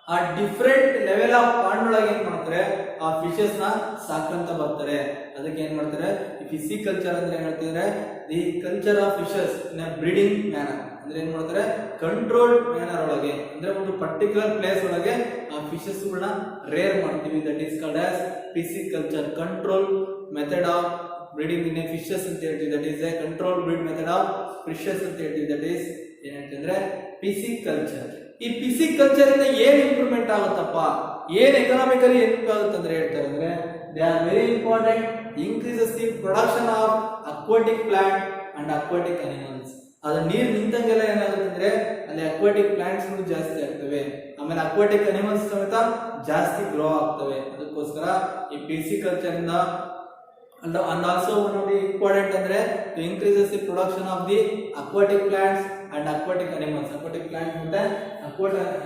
ಆ ಡಿಫ್ರೆಂಟ್ ಲೆವೆಲ್ ಆಫ್ ಪಾಂಡ್ ಒಳಗೆ ಏನ್ ಮಾಡ್ತಾರೆ ಆ ಫಿಶಸ್ ನ ಸಾಕಂತ ಬರ್ತಾರೆ. ಅದಕ್ಕೆ ಏನ್ ಮಾಡ್ತಾರೆ ಈ ಫಿಸಿಕಲ್ಚರ್ ಅಂದ್ರೆ ಏನ್ ಹೇಳ್ತಿದ್ರೆ the culture of fishes in breeding manner. ಅಂದ್ರೆ ಏನ್ ಮಾಡ್ತಾರೆ ಕಂಟ್ರೋಲ್ಡ್ ಮ್ಯಾನರ್ ಒಳಗೆ ಅಂದ್ರೆ ಒಂದು ಪರ್ಟಿಕ್ಯುಲರ್ ಪ್ಲೇಸ್ ಒಳಗೆ ಆ ಫಿಶಸ್ ಗಳನ್ನ ರೇರ್ ಮಾಡ್ತೀವಿ. That is called as pisciculture. Control method of breeding in fishes ಅಂತ ಹೇಳ್ತೀವಿ. That is a control breed method of fishes ಅಂತ ಹೇಳ್ತೀವಿ. ದಟ್ ಈಸ್ ಏನ್ ಹೇಳ್ತಿದ್ರೆ ಫಿಸಿಕಲ್ಚರ್. ಈ ಫಿಸಿಕಲ್ಚರ್ ಇಂದ ಏನ್ ಇಂಪ್ರೂವ್ಮೆಂಟ್ ಆಗುತ್ತಪ್ಪ, ಏನ್ ಎಕನಾಮಿಕಲಿ ಇಂಪ್ರೂವ್ ಆಗುತ್ತೆ ಅಂದ್ರೆ ಹೇಳ್ತಾರೆ ಅಂದ್ರೆ they are very important. Increases the production of aquatic plant and aquatic animals. ಅದು ನೀರು ನಿಂತಂಗೆಲ್ಲ ಏನಾಗುತ್ತೆ ಅಂದ್ರೆ ಅಲ್ಲಿ ಅಕ್ವಾಟಿಕ್ ಪ್ಲಾಂಟ್ಸ್ ಜಾಸ್ತಿ ಆಗ್ತವೆ, ಆಮೇಲೆ ಅಕ್ವಾಟಿಕ್ ಅನಿಮಲ್ಸ್ ಸಮೇತ ಜಾಸ್ತಿ ಗ್ರೋ ಆಗ್ತವೆ. ಅದಕ್ಕೋಸ್ಕರ ಈ ಪಿಸಿಕಲ್ಚರ್ ಇಂದ and also one of the important ಅಂದ್ರೆ to increases the production of the aquatic plants and aquatic animals. aquatic plants ಮತ್ತೆ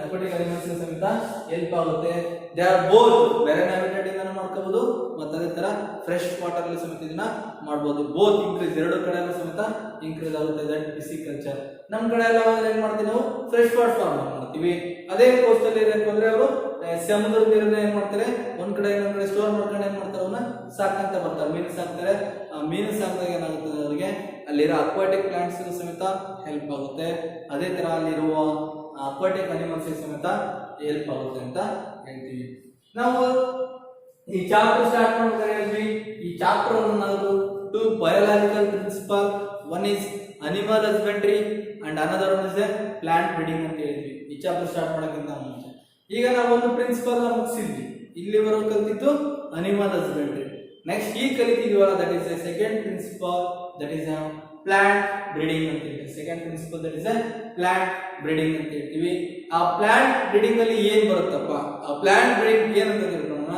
aquatic animals ಸಮೇತ ಹೆಲ್ಪ್ ಆಗುತ್ತೆ. They are both marine habitat ಇಂದ ಮಾಡ್ಕೋಬಹುದು ಮತ್ತೆ ಅದೇ ತರ ಫ್ರೆಶ್ ವಾಟರ್ ಅಲ್ಲಿ ಸಮೇತ ಇದನ್ನ ಮಾಡಬಹುದು. ಬೋತ್ ಇನ್ಕ್ರೀಸ್, ಎರಡು ಕಡೆಯಲ್ಲೂ ಸಮೇತ ಇನ್ಕ್ರೀಸ್ ಆಗುತ್ತೆ. ದಟ್ ಪಿಸಿಕಲ್ಚರ್. ನಮ್ಮ ಕಡೆ ಎಲ್ಲ ಏನ್ ಮಾಡ್ತೀವಿ ನಾವು ಫ್ರೆಶ್ ವಾಟರ್ ಫಾರ್ಮ್ ಮಾಡ್ತೀವಿ. ಅದೇ ಕೋಸ್ಟಲ್ ಏರಿಯಾಕ್ಕೆ ಹೋದ್ರೆ ಅವರು ಸಮುದ್ರದ ನೀರನ್ನ ಏನ್ ಮಾಡ್ತಾರೆ ಒಂದ್ ಕಡೆ ಇನ್ನೊಂದ್ ಕಡೆ ಸ್ಟೋರ್ ಮಾಡ್ಕೊಂಡು ಏನ್ ಮಾಡ್ತಾರೆ ಅವನ್ನ ಸಾಕಂತ ಬರ್ತಾರೆ, ಮೀನು ಸಾಕ್ತಾರೆ. ಆ ಮೀನು ಸಾಕಿದಾಗ ಏನಾಗುತ್ತೆ ಅವರಿಗೆ ಅಲ್ಲಿರೋ ಅಕ್ವಾಟಿಕ್ ಪ್ಲಾಂಟ್ಸ್ ಸಮೇತ ಹೆಲ್ಪ್ ಆಗುತ್ತೆ. ಅದೇ ತರ ಅಲ್ಲಿರುವ ಅಕ್ವಾಟಿಕ್ ಅನಿಮಲ್ಸ್ ಸಮೇತ ಹೆಲ್ಪ್ ಆಗುತ್ತೆ ಅಂತ ಹೇಳ್ತೀವಿ. ನಾವು ಈ ಚಾಪ್ಟರ್ ಸ್ಟಾರ್ಟ್ ಮಾಡ್ಬೇಕಾದ್ರೆ ಈ ಚಾಪ್ಟರ್ ನಾವು two biological principal, one is animal husbandry and another one is plant breeding ಅಂತ ಹೇಳಿದ್ವಿ ಈ ಚಾಪ್ಟರ್ ಸ್ಟಾರ್ಟ್ ಮಾಡೋಕ್ಕಿಂತ ಮುಂಚೆ. ಈಗ ನಾವು ಒಂದು ಪ್ರಿನ್ಸಿಪಲ್ ಮುಗಿಸಿದ್ವಿ, ಇಲ್ಲಿವರೆಗೂ ಕಲಿತಿದ್ದು ಅನಿಮಲ್ ಹಸ್ಬೆಂಡ್ರಿ. ನೆಕ್ಸ್ಟ್ ಈ ಕಲಿತಿದ್ವಲ್ಲ that is a second principle, that is plant breeding ಅಂತ ಹೇಳ್ತೀವಿ. Second principle that is plant breeding ಅಂತ ಹೇಳ್ತೀವಿ. ಆ ಪ್ಲಾಂಟ್ ಬ್ರೀಡಿಂಗ್ ಅಲ್ಲಿ ಏನ್ ಬರುತ್ತಪ್ಪ, ಆ ಪ್ಲಾಂಟ್ ಬ್ರೀಡಿಂಗ್ ಏನಂತ ತಿಳ್ಕೊಳ್ಳೋಣ.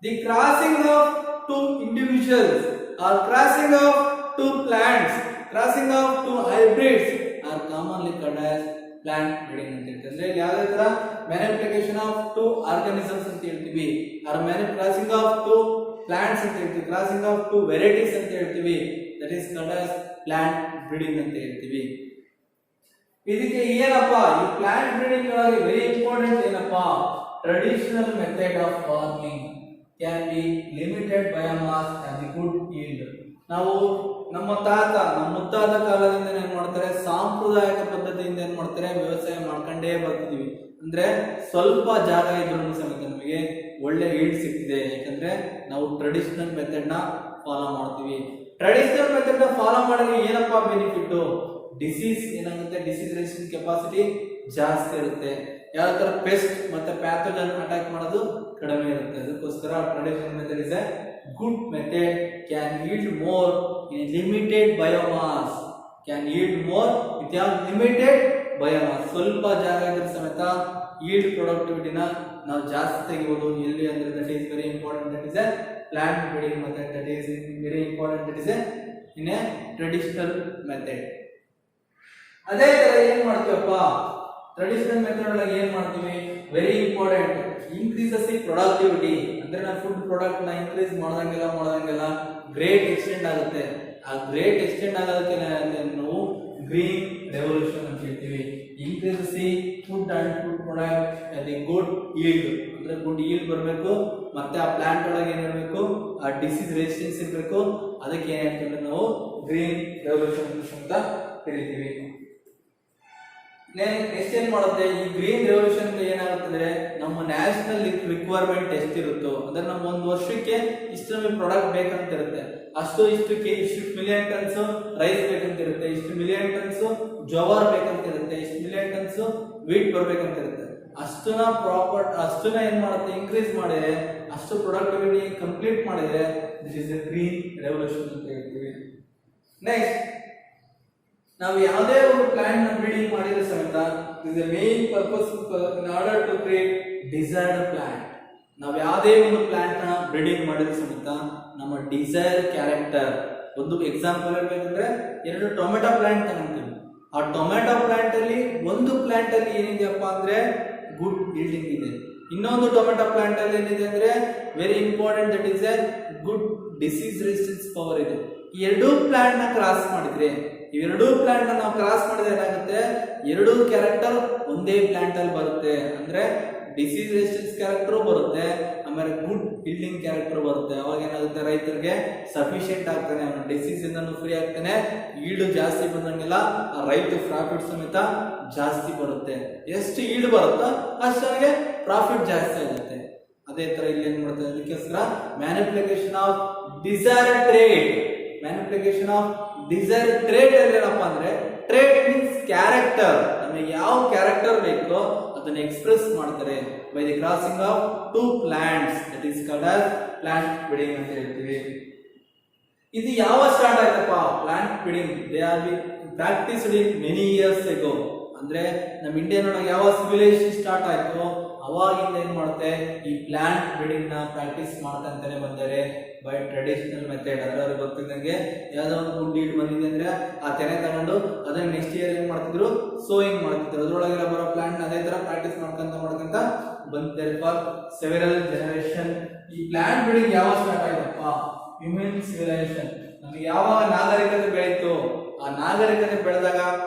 The crossing of two individuals or crossing of two plants, crossing of two hybrids are commonly called as plant breeding ಅಂತ ಹೇಳ್ತೀವಿ. ಅಂದ್ರೆ ಯಾವುದೇ ತರ ಮ್ಯಾನಿಪ್ಯುಲೇಷನ್ ಆಫ್ ಟು ಆರ್ಗಾನಿಸಮ್ಸ್ ಅಂತ ಹೇಳ್ತೀವಿ, or crossing of two plants ಅಂತ ಹೇಳ್ತೀವಿ, ಕ್ರಾಸಿಂಗ್ ಆಫ್ ಟು ವೆರೈಟೀಸ್ ಅಂತ ಹೇಳ್ತೀವಿ. That is called as plant breeding ಅಂತ ಹೇಳ್ತೀವಿ. ಇದಕ್ಕೆ ಏನಪ್ಪಾ ಈ ಪ್ಲಾಂಟ್ ಬ್ರೀಡಿಂಗ್ ಒಳಗೆ ವೆರಿ ಇಂಪಾರ್ಟೆಂಟ್ ಏನಪ್ಪಾ, traditional method of farming can be limited biomass and the good yield. ನಾವು ನಮ್ಮ ತಾತ ನಮ್ಮ ಮುತ್ತಾದ ಕಾಲದಿಂದ ಏನ್ ಮಾಡ್ತಾರೆ, ಸಾಂಪ್ರದಾಯಿಕ ಪದ್ಧತಿಯಿಂದ ಏನ್ ಮಾಡ್ತಾರೆ ವ್ಯವಸಾಯ ಮಾಡ್ಕೊಂಡೇ ಬರ್ತಿದೀವಿ. ಅಂದ್ರೆ ಸ್ವಲ್ಪ ಜಾಗ ಇದ್ರೂ ಸಮೇತ ನಮಗೆ ಒಳ್ಳೆ ಈಲ್ಡ್ ಸಿಗ್ತಿದೆ, ಯಾಕಂದ್ರೆ ನಾವು ಟ್ರೆಡಿಷನಲ್ ಮೆಥಡ್ ನ ಫಾಲೋ ಮಾಡ್ತೀವಿ. ಟ್ರೆಡಿಷನಲ್ ಮೆಥಡ್ ನ ಫಾಲೋ ಮಾಡಿದ್ರೆ ಏನಪ್ಪಾ ಬೆನಿಫಿಟ್, ಡಿಸೀಸ್ ಏನಾಗುತ್ತೆ, ಡಿಸೀಸ್ ರೆಸಿಸ್ಟೆನ್ಸ್ ಕೆಪಾಸಿಟಿ ಜಾಸ್ತಿ ಇರುತ್ತೆ. ಯಾವ ತರ ಪೆಸ್ಟ್ ಮತ್ತೆ ಪ್ಯಾಥೋಜನ್ ಅಟ್ಯಾಕ್ ಮಾಡೋದು ಕಡಿಮೆ ಇರುತ್ತೆ. ಅದಕ್ಕೋಸ್ಕರ traditional method is A good method, can yield more in limited biomass, can yield more with a limited biomass. ಸ್ವಲ್ಪ ಜಾಗ ಇದ್ರೆ ಸಮೇತ yield productivity ನ ನಾವು ಜಾಸ್ತಿ ತೆಗಿಬಹುದು. ಎಲ್ಲಿ ಅಂದ್ರೆ that is very important, that is a plant breeding method, that is very important, that is a in a traditional method. ಅದೇ ತರ ಏನ್ ಮಾಡ್ತೀವಪ್ಪ, ಟ್ರೆಡಿಷನಲ್ ಮೆಥಡ್ ಒಳಗೆ ಏನ್ ಮಾಡ್ತೀವಿ, very important, increases the productivity. ಅಂದ್ರೆ ನಾವು ಫುಡ್ ಪ್ರಾಡಕ್ಟ್ ನ ಇನ್ಕ್ರೀಸ್ ಮಾಡ್ದಂಗೆಲ್ಲ ಗ್ರೇಟ್ ಎಕ್ಸ್ಟೆಂಡ್ ಆಗುತ್ತೆ. ಆ ಗ್ರೇಟ್ ಎಕ್ಸ್ಟೆಂಡ್ ಆಗೋದಕ್ಕೆ ನಾವು ಗ್ರೀನ್ ರೆವಲ್ಯೂಷನ್ ಅಂತ ಹೇಳ್ತೀವಿ. Increases the food and food product the good yield, ಅಂದ್ರೆ ಗುಡ್ ಈಲ್ಡ್ ಬರಬೇಕು. ಮತ್ತೆ ಆ ಪ್ಲಾಂಟ್ ಒಳಗೆ ಏನಿರಬೇಕು, ಆ ಡಿಸೀಸ್ ರೆಸಿಸ್ಟೆನ್ಸ್ ಇರಬೇಕು. ಅದಕ್ಕೆ ಏನ್ ಹೇಳ್ತೀವಿ ನಾವು ಗ್ರೀನ್ ರೆವಲ್ಯೂಷನ್ ಅಂತ ಕರಿತೀವಿ. ನೆಕ್ಸ್ಟ್ ಏನ್ ಮಾಡುತ್ತೆ, ಈ ಗ್ರೀನ್ ರೆವಲ್ಯೂಷನ್ ಏನಾಗುತ್ತೆ ಅಂದ್ರೆ ನಮ್ಮ ನ್ಯಾಷನಲ್ ರಿಕ್ವೈರ್ಮೆಂಟ್ ಎಷ್ಟಿರುತ್ತೋ, ಅಂದ್ರೆ ನಮ್ಮ ಒಂದು ವರ್ಷಕ್ಕೆ ಇಷ್ಟು ನಮಗೆ ಪ್ರಾಡಕ್ಟ್ ಬೇಕಂತ ಇರುತ್ತೆ, ಇಷ್ಟು ಮಿಲಿಯನ್ ಟನ್ಸ್ ರೈಸ್ ಬೇಕಂತ ಇರುತ್ತೆ, ಇಷ್ಟು ಮಿಲಿಯನ್ ಟನ್ಸ್ ಜೋವಾರ್ ಬೇಕಂತ ಇರುತ್ತೆ, ಇಷ್ಟು ಮಿಲಿಯನ್ ಟನ್ಸ್ ವೀಟ್ ಬರ್ಬೇಕಂತ ಇರುತ್ತೆ. ಅಷ್ಟನ್ನ ಏನ್ ಮಾಡುತ್ತೆ, ಇನ್ಕ್ರೀಸ್ ಮಾಡಿದ್ರೆ, ಅಷ್ಟು ಪ್ರೊಡಕ್ಟಿವಿಟಿ ಕಂಪ್ಲೀಟ್ ಮಾಡಿದ್ರೆ this is A green revolution ಅಂತ ಹೇಳ್ತೀವಿ. ನೆಕ್ಸ್ಟ್ ನಾವು ಯಾವುದೇ ಒಂದು ಪ್ಲಾಂಟ್ ನ ಬ್ರೀಡಿಂಗ್ ಮಾಡಿದ್ರೆ ಸಮೇತ is the main purpose in order to create desired plant. ನಾವು ಯಾವುದೇ ಒಂದು ಪ್ಲಾಂಟ್ ನ ಬ್ರೀಡಿಂಗ್ ಮಾಡಿದ್ರೆ ಸಮೇತ ನಮ್ಮ ಡಿಸೈರ್ ಕ್ಯಾರೆಕ್ಟರ್, ಒಂದು ಎಕ್ಸಾಂಪಲ್ ಹೇಳ್ಬೇಕಂದ್ರೆ 2 ಟೊಮೆಟೊ ಪ್ಲಾಂಟ್ ತಗೊಂತೀವಿ. ಆ ಟೊಮೆಟೊ ಪ್ಲಾಂಟ್ ಅಲ್ಲಿ ಒಂದು ಪ್ಲಾಂಟ್ ಅಲ್ಲಿ ಏನಿದೆಯಪ್ಪ ಅಂದ್ರೆ ಗುಡ್ ಈಲ್ಡಿಂಗ್ ಇದೆ, ಇನ್ನೊಂದು ಟೊಮೆಟೊ ಪ್ಲಾಂಟ್ ಅಲ್ಲಿ ಏನಿದೆ ಅಂದ್ರೆ very important, that is A good disease resistance power ಇದೆ. ಈ ಎರಡೂ ಪ್ಲಾಂಟ್ ನ ಕ್ರಾಸ್ ಮಾಡಿದ್ರೆ, ಇವೆರಡೂ ಪ್ಲಾಂಟ್ ನಾವು ಕ್ರಾಸ್ ಮಾಡಿದ್ರೆ ಏನಾಗುತ್ತೆ, ಎರಡೂ ಕ್ಯಾರೆಕ್ಟರ್ ಒಂದೇ ಪ್ಲಾಂಟ್ ಅಲ್ಲಿ ಬರುತ್ತೆ. ಅಂದ್ರೆ ಡಿಸೀಸ್ ರೆಸಿಸ್ಟೆನ್ಸ್ ಕ್ಯಾರೆಕ್ಟರ್ ಬರುತ್ತೆ, ಆಮೇಲೆ ಗುಡ್ ಈಲ್ಡಿಂಗ್ ಕ್ಯಾರೆಕ್ಟರ್ ಬರುತ್ತೆ. ಅವಾಗ ಏನಾಗುತ್ತೆ, ರೈತರಿಗೆ ಸಫಿಶಿಯಂಟ್ ಆಗ್ತಾನೆ, ಅವನ ಡಿಸೀಸ್ ಇಂದ ಫ್ರೀ ಆಗ್ತಾನೆ, ಈಲ್ಡ್ ಜಾಸ್ತಿ ಬಂದಂಗೆಲ್ಲ ರೈತ ಪ್ರಾಫಿಟ್ ಸಮೇತ ಜಾಸ್ತಿ ಬರುತ್ತೆ. ಎಷ್ಟು ಈಲ್ಡ್ ಬರುತ್ತೋ ಅಷ್ಟೇ ಪ್ರಾಫಿಟ್ ಜಾಸ್ತಿ ಆಗುತ್ತೆ. ಅದೇ ತರ ಇಲ್ಲಿ ಏನ್ ಮಾಡ್ತಾರೆ, ಅದಕ್ಕೋಸ್ಕರ manipulation of desired trade, manipulation of desired trade ಏನಪ್ಪ ಅಂದ್ರೆ, ಟ್ರೇಡ್ ಮೀನ್ಸ್ ಕ್ಯಾರೆಕ್ಟರ್, ನಮಗೆ ಯಾವ ಕ್ಯಾರೆಕ್ಟರ್ ಬೇಕೋ ಅದನ್ನ ಎಕ್ಸ್ಪ್ರೆಸ್ ಮಾಡ್ತಾರೆ by the crossing of 2 plants, that is called as plant breeding ಅಂತ ಹೇಳ್ತೀವಿ. ಇದು ಯಾವ ಸ್ಟಾರ್ಟ್ ಆಯ್ತಪ್ಪ plant breeding they are B practised in many years ago. ಅಂದ್ರೆ ನಮ್ಮ ಇಂಡಿಯನ್ ಒಳಗೆ ಯಾವ ಸಿವಿಲೈಸೇಷನ್ ಸ್ಟಾರ್ಟ್ ಆಯ್ತು ಅವಾಗಿಂದ ಏನ್ ಮಾಡುತ್ತೆ ಈ ಪ್ಲಾಂಟ್ ಬ್ರೀಡಿಂಗ್ ನ ಪ್ರಾಕ್ಟೀಸ್ ಮಾಡ್ತಂತಾನೆ ಬಂದರೆ ಬೈ ಟ್ರೆಡಿಷನಲ್ ಮೆಥಡ್. ಅಂದ್ರೆ ಅವ್ರಿಗೆ ಗೊತ್ತಿದ್ದಂಗೆ ಯಾವ್ದೋ ಒಂದು ಗುಡ್ ಈಡ್ ಬಂದಿದೆ ಅಂದ್ರೆ ಆ ತೆನೆ ತಗೊಂಡು ಅದನ್ನ ನೆಕ್ಸ್ಟ್ ಇಯರ್ ಏನ್ ಮಾಡ್ತಿದ್ರು ಸೋಯಿಂಗ್ ಮಾಡ್ತಿದ್ರು. ಅದ್ರೊಳಗೆಲ್ಲ ಬರೋ ಪ್ಲಾಂಟ್ ಅದೇ ತರ ಪ್ರಾಕ್ಟೀಸ್ ಮಾಡ್ಕೊಂತ ಬಂದಿದ್ದಾರೆ ಫಾರ್ ಸೆವೆರಲ್ ಜನರೇಷನ್. ಈ ಪ್ಲಾಂಟ್ ಬ್ರೀಡಿಂಗ್ ಯಾವಾಗ ಸ್ಟಾರ್ಟ್ ಆಯ್ತಪ್ಪ ಹ್ಯೂಮನ್ ಸಿವಿಲೈಸೇಷನ್. ನಮಗೆ ಯಾವಾಗ ನಾಗರಿಕತೆ ಬೆಳೀತು ಆ ನಾಗರಿಕತೆ ಬೆಳೆದಾಗ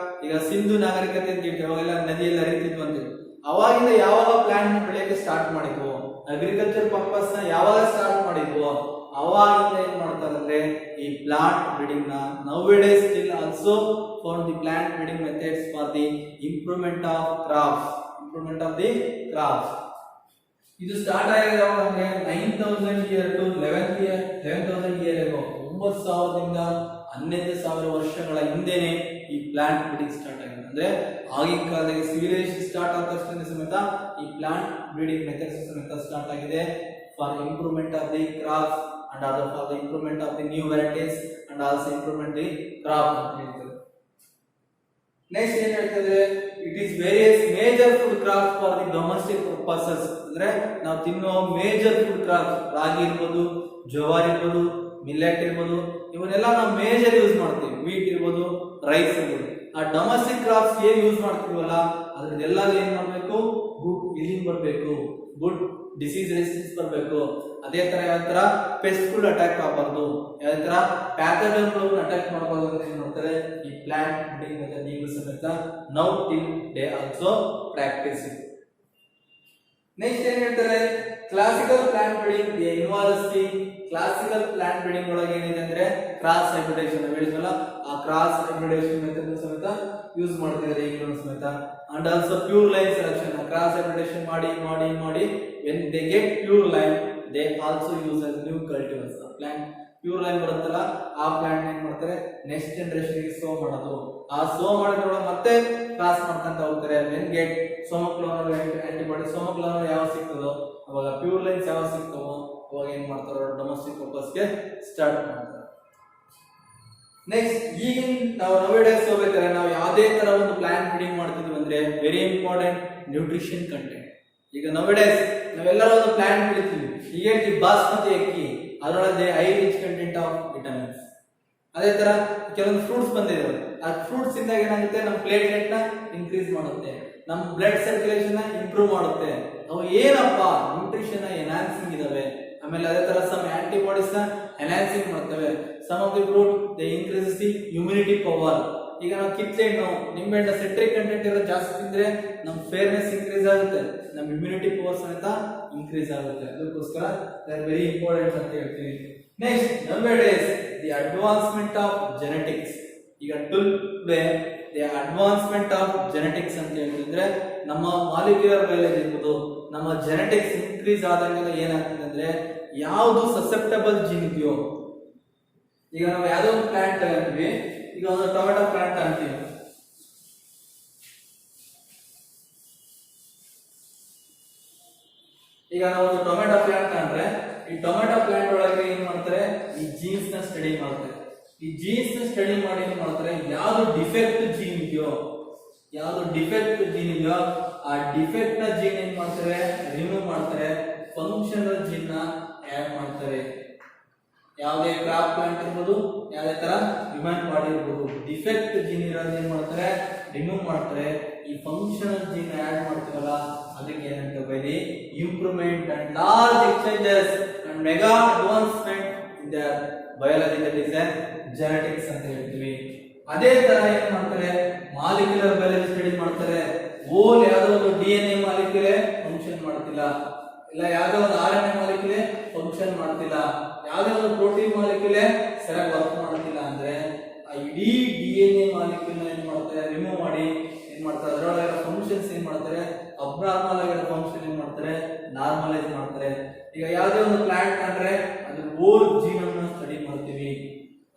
ಈಗ ಸಿಂಧು ನಾಗರಿಕತೆ ಅಂತ ಹೇಳ್ತೀವಿ, ಅವಾಗೆಲ್ಲ ನದಿಯೆಲ್ಲ ಹರಿತಿದ್ವು ಅಂತೀವಿ. ಅವಾಗಿಂದ ಯಾವಾಗ ಪ್ಲಾಂಟ್ ಬೆಳೆಯಕ್ಕೆ ಸ್ಟಾರ್ಟ್ ಮಾಡಿದ್ವು, ಅಗ್ರಿಕಲ್ಚರ್ ಪರ್ಪಸ್ ನ ಯಾವಾಗ ಸ್ಟಾರ್ಟ್ ಮಾಡಿದ್ವು ಅವಾಗಿಂದ ಏನ್ ಮಾಡ್ತಾರೆ ಅಂದ್ರೆ ಈ ಪ್ಲಾಂಟ್ ಬ್ರೀಡಿಂಗ್ ನ nowadays still also found the plant breeding methods for the improvement of crops. ಇದು ಸ್ಟಾರ್ಟ್ ಆಗಿದೆ ಅಂದ್ರೆ 9000 ಇಯರ್ ಟು 11,000 ಇಯರ್ ಅಗೋ. 9,000ದಿಂದ 11,000 ವರ್ಷಗಳ ಹಿಂದೆನೆ ಈ ಪ್ಲಾಂಟ್ ಬ್ರೀಡಿಂಗ್ ಸ್ಟಾರ್ಟ್ ಆಗಿದೆ. ಅಂದ್ರೆ ಆಗಿನ ಕಾಲದಲ್ಲಿ ಸಿವಿಲೈಸೇಷನ್ ಸ್ಟಾರ್ಟ್ ಆದ ತಕ್ಷಣ ಸಮೇತ ಈ ಪ್ಲಾಂಟ್ ಬ್ರೀಡಿಂಗ್ ಮೆಥಡ್ಸ್ ಸಮೇತ ಸ್ಟಾರ್ಟ್ ಆಗಿದೆ for improvement of the crops and also for the improvement of the new varieties and also improvement the crop ಅಂತ ಹೇಳ್ತಾರೆ. ನೆಕ್ಸ್ಟ್ ಏನ್ ಹೇಳ್ತಿದ್ರೆ it is various major food crops for the domestic purposes. ಅಂದ್ರೆ ನಾವು ತಿನ್ನೋ major food crops ರಾಗಿ ಇರ್ಬೋದು, ಜವಾರಿ ಇರ್ಬೋದು, ಮಿಲ್ಲೆಟ್ ಇರ್ಬೋದು, ಇವನ್ನೆಲ್ಲ ನಾವು ಮೇಜರ್ ಯೂಸ್ ಮಾಡ್ತೀವಿ. ವೀಟ್ ಇರ್ಬೋದು, ರೈಸ್ ಇರ್ಬೋದು. ಆ ಡೊಮೆಸ್ಟಿಕ್ ಕ್ರಾಪ್ಸ್ ಏನ್ ಯೂಸ್ ಮಾಡ್ತೀವಲ್ಲ ಅದ್ರದ್ದೆಲ್ಲ ಏನ್ ಮಾಡ್ಬೇಕು, ಗುಡ್ ಇಲಿಂಗ್ ಬರಬೇಕು, ಗುಡ್ ಡಿಸೀಸ್ ರೆಸಿಸ್ಟೆನ್ಸ್ ಬರಬೇಕು. ಅದೇ ತರ ಯಾವ ತರ ಪೆಸ್ಟ್ಗಳು ಅಟ್ಯಾಕ್ ಆಗಬಾರ್ದು, ಯಾವ ತರ ಪ್ಯಾಥೋಜನ್ಗಳು ಅಟ್ಯಾಕ್ ಮಾಡಬಾರ್ದು ಅಂತ ಏನ್ ಮಾಡ್ತಾರೆ ಈ ಪ್ಲಾಂಟ್ ಬ್ರೀಡಿಂಗ್ ಮೆಥಡ್ ಈಗಲೂ ಸಮೇತ now till they also practice. Next ಏನ್ ಹೇಳ್ತಾರೆ classical plant breeding involves the classical plant breeding ಒಳಗೆ ಏನಿದೆ ಅಂದ್ರೆ ಕ್ರಾಸ್ ಹೈಬ್ರಿಡೇಷನ್ ಹೇಳಿದ್ವಲ್ಲ, ಆ ಕ್ರಾಸ್ ಹೈಬ್ರಿಡೇಷನ್ ಮೆಥಡ್ ಸಮೇತ ಯೂಸ್ ಮಾಡ್ತಿದ್ದಾರೆ ಈಗಲೂ ಸಮೇತ. And also pure line selection, cross hybridisation ಮಾಡಿ ಮಾಡಿ ಮಾಡಿ when they get pure line they also use as new cultivars. Plant pure line ಬರುತ್ತಲ್ಲ ಆ ಪ್ಲಾಂಟ್ ಏನ್ ಮಾಡ್ತಾರೆ ನೆಕ್ಸ್ಟ್ ಜನರೇಷನ್ ಗೆ ಸೋ ಮಾಡೋದು. ಆ ಸೋ ಮಾಡಿದ್ರೊಳಗೆ ಮತ್ತೆ ಕ್ರಾಸ್ ಮಾಡ್ಕೊಂತ ಹೋಗ್ತಾರೆ. when get ಸೋಮೋಕ್ಲೋನಲ್ ಆಂಟಿಬಾಡಿ ಸೋಮೋಕ್ಲೋನಲ್ ಯಾವ ಸಿಗ್ತದೋ ಅವಾಗ ಪ್ಯೂರ್ ಲೈನ್ಸ್ ಯಾವ ಸಿಗ್ತವೋ ಅವಾಗ ಏನ್ ಮಾಡ್ತಾರೋ ಡೊಮೆಸ್ಟಿಕ್ ಪರ್ಪಸ್ ಗೆ ಸ್ಟಾರ್ಟ್ ಮಾಡ್ತಾರೆ. ನೆಕ್ಸ್ಟ್ ಈಗಿನ ನಾವು ನವೇಡೇಸ್ ಹೋಗ್ಬೇಕಾದ್ರೆ ನಾವು ಯಾವುದೇ ತರ ಒಂದು ಪ್ಲಾಂಟ್ ಬ್ರೀಡಿಂಗ್ ಮಾಡ್ತಿದ್ವಿ ಅಂದ್ರೆ ವೆರಿ ಇಂಪಾರ್ಟೆಂಟ್ ನ್ಯೂಟ್ರಿಷನ್ ಕಂಟೆಂಟ್. ಈಗ ನವೇಡೇಸ್ ನಾವೆಲ್ಲರೂ ಒಂದು ಪ್ಲಾಂಟ್ ಬೆಳಿತೀವಿ, ಈಗ ಬಾಸ್ಮತಿ ಅಕ್ಕಿ ಅದರೊಳಗೆ high rich content of vitamins. ಅದೇ ತರ ಕೆಲವೊಂದು ಫ್ರೂಟ್ಸ್ ಬಂದಿದ್ದಾವೆ, ಆ ಫ್ರೂಟ್ಸ್ ಇಂದಾಗ ಏನಾಗುತ್ತೆ ನಮ್ಮ ಪ್ಲೇಟ್ಲೆಟ್ ನ ಇನ್ಕ್ರೀಸ್ ಮಾಡುತ್ತೆ, ನಮ್ಮ ಬ್ಲಡ್ ಸರ್ಕ್ಯುಲೇಷನ್ ನ ಇಂಪ್ರೂವ್ ಮಾಡುತ್ತೆ. ಅವು ಏನಪ್ಪ ನ್ಯೂಟ್ರಿಷನ್ ಎನ್ಹಾನ್ಸಿಂಗ್ ಇದಾವೆ. ಆಮೇಲೆ ಅದೇ ತರ ಸಮ್ ಆಂಟಿಬಾಡೀಸ್ ನ ಎನ್ಹಾನ್ಸಿಂಗ್ ಮಾಡ್ತವೆ. Some of the fruit they increases the immunity power. ಈಗ ನಾವು ಕಿತ್ತಳೆಹಣ್ಣು ನಿಂಬೆಹಣ್ಣು ಸಿಟ್ರಿಕ್ ಕಂಟೆಂಟ್ ಇರೋ ಜಾಸ್ತಿ ತಿಂದ್ರೆ ನಮ್ಮ ಫೇರ್ನೆಸ್ ಇನ್ಕ್ರೀಸ್ ಆಗುತ್ತೆ, ನಮ್ಮ ಇಮ್ಯುನಿಟಿ ಪವರ್ ಸಮೇತ ಇನ್ಕ್ರೀಸ್ ಆಗುತ್ತೆ. ಅದಕ್ಕೋಸ್ಕರ ದೇ ಆರ್ ವೆರಿ ಇಂಪಾರ್ಟೆಂಟ್ ಅಂತ ಹೇಳ್ತೀವಿ. Next nowadays the advancement of genetics. ಈಗ today the advancement of genetics ಅಂತ ಹೇಳಿದ್ರೆ ನಮ್ಮ ಮಾಲಿಕ್ಯುಲರ್ ಬಯಾಲಜಿ ಇರ್ಬೋದು, ನಮ್ಮ ಜೆನೆಟಿಕ್ಸ್ ಇನ್ಕ್ರೀಸ್ ಆದಂಗೆಲ್ಲ ಏನಾಗ್ತದೆ ಅಂದ್ರೆ ಯಾವುದು ಸಸೆಪ್ಟಬಲ್ ಜೀನ್ ಇದೆಯೋ, ಈಗ ನಾವು ಯಾವುದೋ ಒಂದು ಪ್ಲಾಂಟ್ ತಗೊಂತೀವಿ, ಈಗ ಒಂದು ಟೊಮೆಟೊ ಪ್ಲಾಂಟ್ ಅಂತೀವಿ, ಈಗ ನಾವು ಒಂದು ಟೊಮೆಟೊ ಪ್ಲಾಂಟ್ ಅಂದ್ರೆ ಈ ಟೊಮೆಟೊ ಪ್ಲಾಂಟ್ ಒಳಗೆ ಏನ್ ಮಾಡ್ತಾರೆ ಈ ಜೀನ್ಸ್ ನ ಸ್ಟಡಿ ಮಾಡ್ತಾರೆ. ಈ ಜೀನ್ಸ್ ನ ಸ್ಟಡಿ ಮಾಡಿ ಏನ್ ಮಾಡ್ತಾರೆ ಯಾವ್ದು ಡಿಫೆಕ್ಟ್ ಜೀನ್ ಇದೆಯೋ ಆ ಡಿಫೆಕ್ಟ್ ನ ಜೀನ್ ಏನ್ ಮಾಡ್ತಾರೆ ರಿಮೂವ್ ಮಾಡ್ತಾರೆ, ಫಂಕ್ಷನಲ್ ಜೀನ್ ನ ಆಡ್ ಮಾಡ್ತಾರೆ. ಯಾವುದೇ ಕ್ರಾಪ್ ಪ್ಲಾಂಟ್ ಇರ್ಬೋದು, ಯಾವುದೇ ತರ ಹ್ಯೂಮನ್ ಬಾಡಿ ಇರ್ಬೋದು, ಡಿಫೆಕ್ಟ್ ಜೀನ್ ಇರೋದು ಏನ್ ಮಾಡ್ತಾರೆ ರಿಮೂವ್ ಮಾಡ್ತಾರೆ. ಈ ಫಂಕ್ಷನಲ್ ಜೀನ್ ಆಡ್ ಮಾಡ್ತಾರಲ್ಲ ಅದಕ್ಕೆ ಏನಂತ by the improvement and large exchanges and mega advancement in the biology that is genetics ಅಂತ ಹೇಳ್ತೀವಿ. ಅದೇ ತರ ಏನ್ ಮಾಡ್ತಾರೆ ಮಾಲಿಕ್ಯುಲರ್ ಬಯಾಲಜಿ ಸ್ಟಡಿ ಮಾಡ್ತಾರೆ. ಓಲ್ ಯಾವುದೋ ಒಂದು DNA ಮಾಲಿಕ್ಯುಲೆ ಫಂಕ್ಷನ್ ಮಾಡ್ತಿಲ್ಲ, ಇಲ್ಲ ಯಾವುದೋ ಒಂದು RNA ಮಾಲಿಕ್ಯುಲೆ ಫಂಕ್ಷನ್ ಮಾಡ್ತಿಲ್ಲ, ಯಾವುದೋ ಒಂದು ಪ್ರೋಟೀನ್ ಮಾಲಿಕ್ಯುಲೆ ಸರಿಯಾಗಿ ವರ್ಕ್ ಮಾಡ್ತಿಲ್ಲ ಅಂದ್ರೆ ಆ ಇಡೀ DNA ಮಾಲಿಕ್ಯುಲ್ ಏನ್ ಮಾಡ್ತಾರೆ ರಿಮೂವ್ ಮಾಡಿ ಏನ್ ಮಾಡ್ತಾರೆ ಅದರೊಳಗೆ ಫಂಕ್ಷನ್ಸ್ ಏನ್ ಮಾಡ್ತಾರೆ ಅಬ್ನಾರ್ಮಲ್ ಆಗಿರೋ ಫಂಕ್ಷನ್ ಏನ್ ಮಾಡ್ತಾರೆ ನಾರ್ಮಲೈಸ್ ಮಾಡ್ತಾರೆ. ಈಗ ಯಾವುದೇ ಒಂದು ಪ್ಲಾಂಟ್ ಅಂದ್ರೆ ಅದ್ರ ಓಲ್ ಜೀನ್ ಅನ್ನು ಸ್ಟಡಿ ಮಾಡ್ತೀವಿ.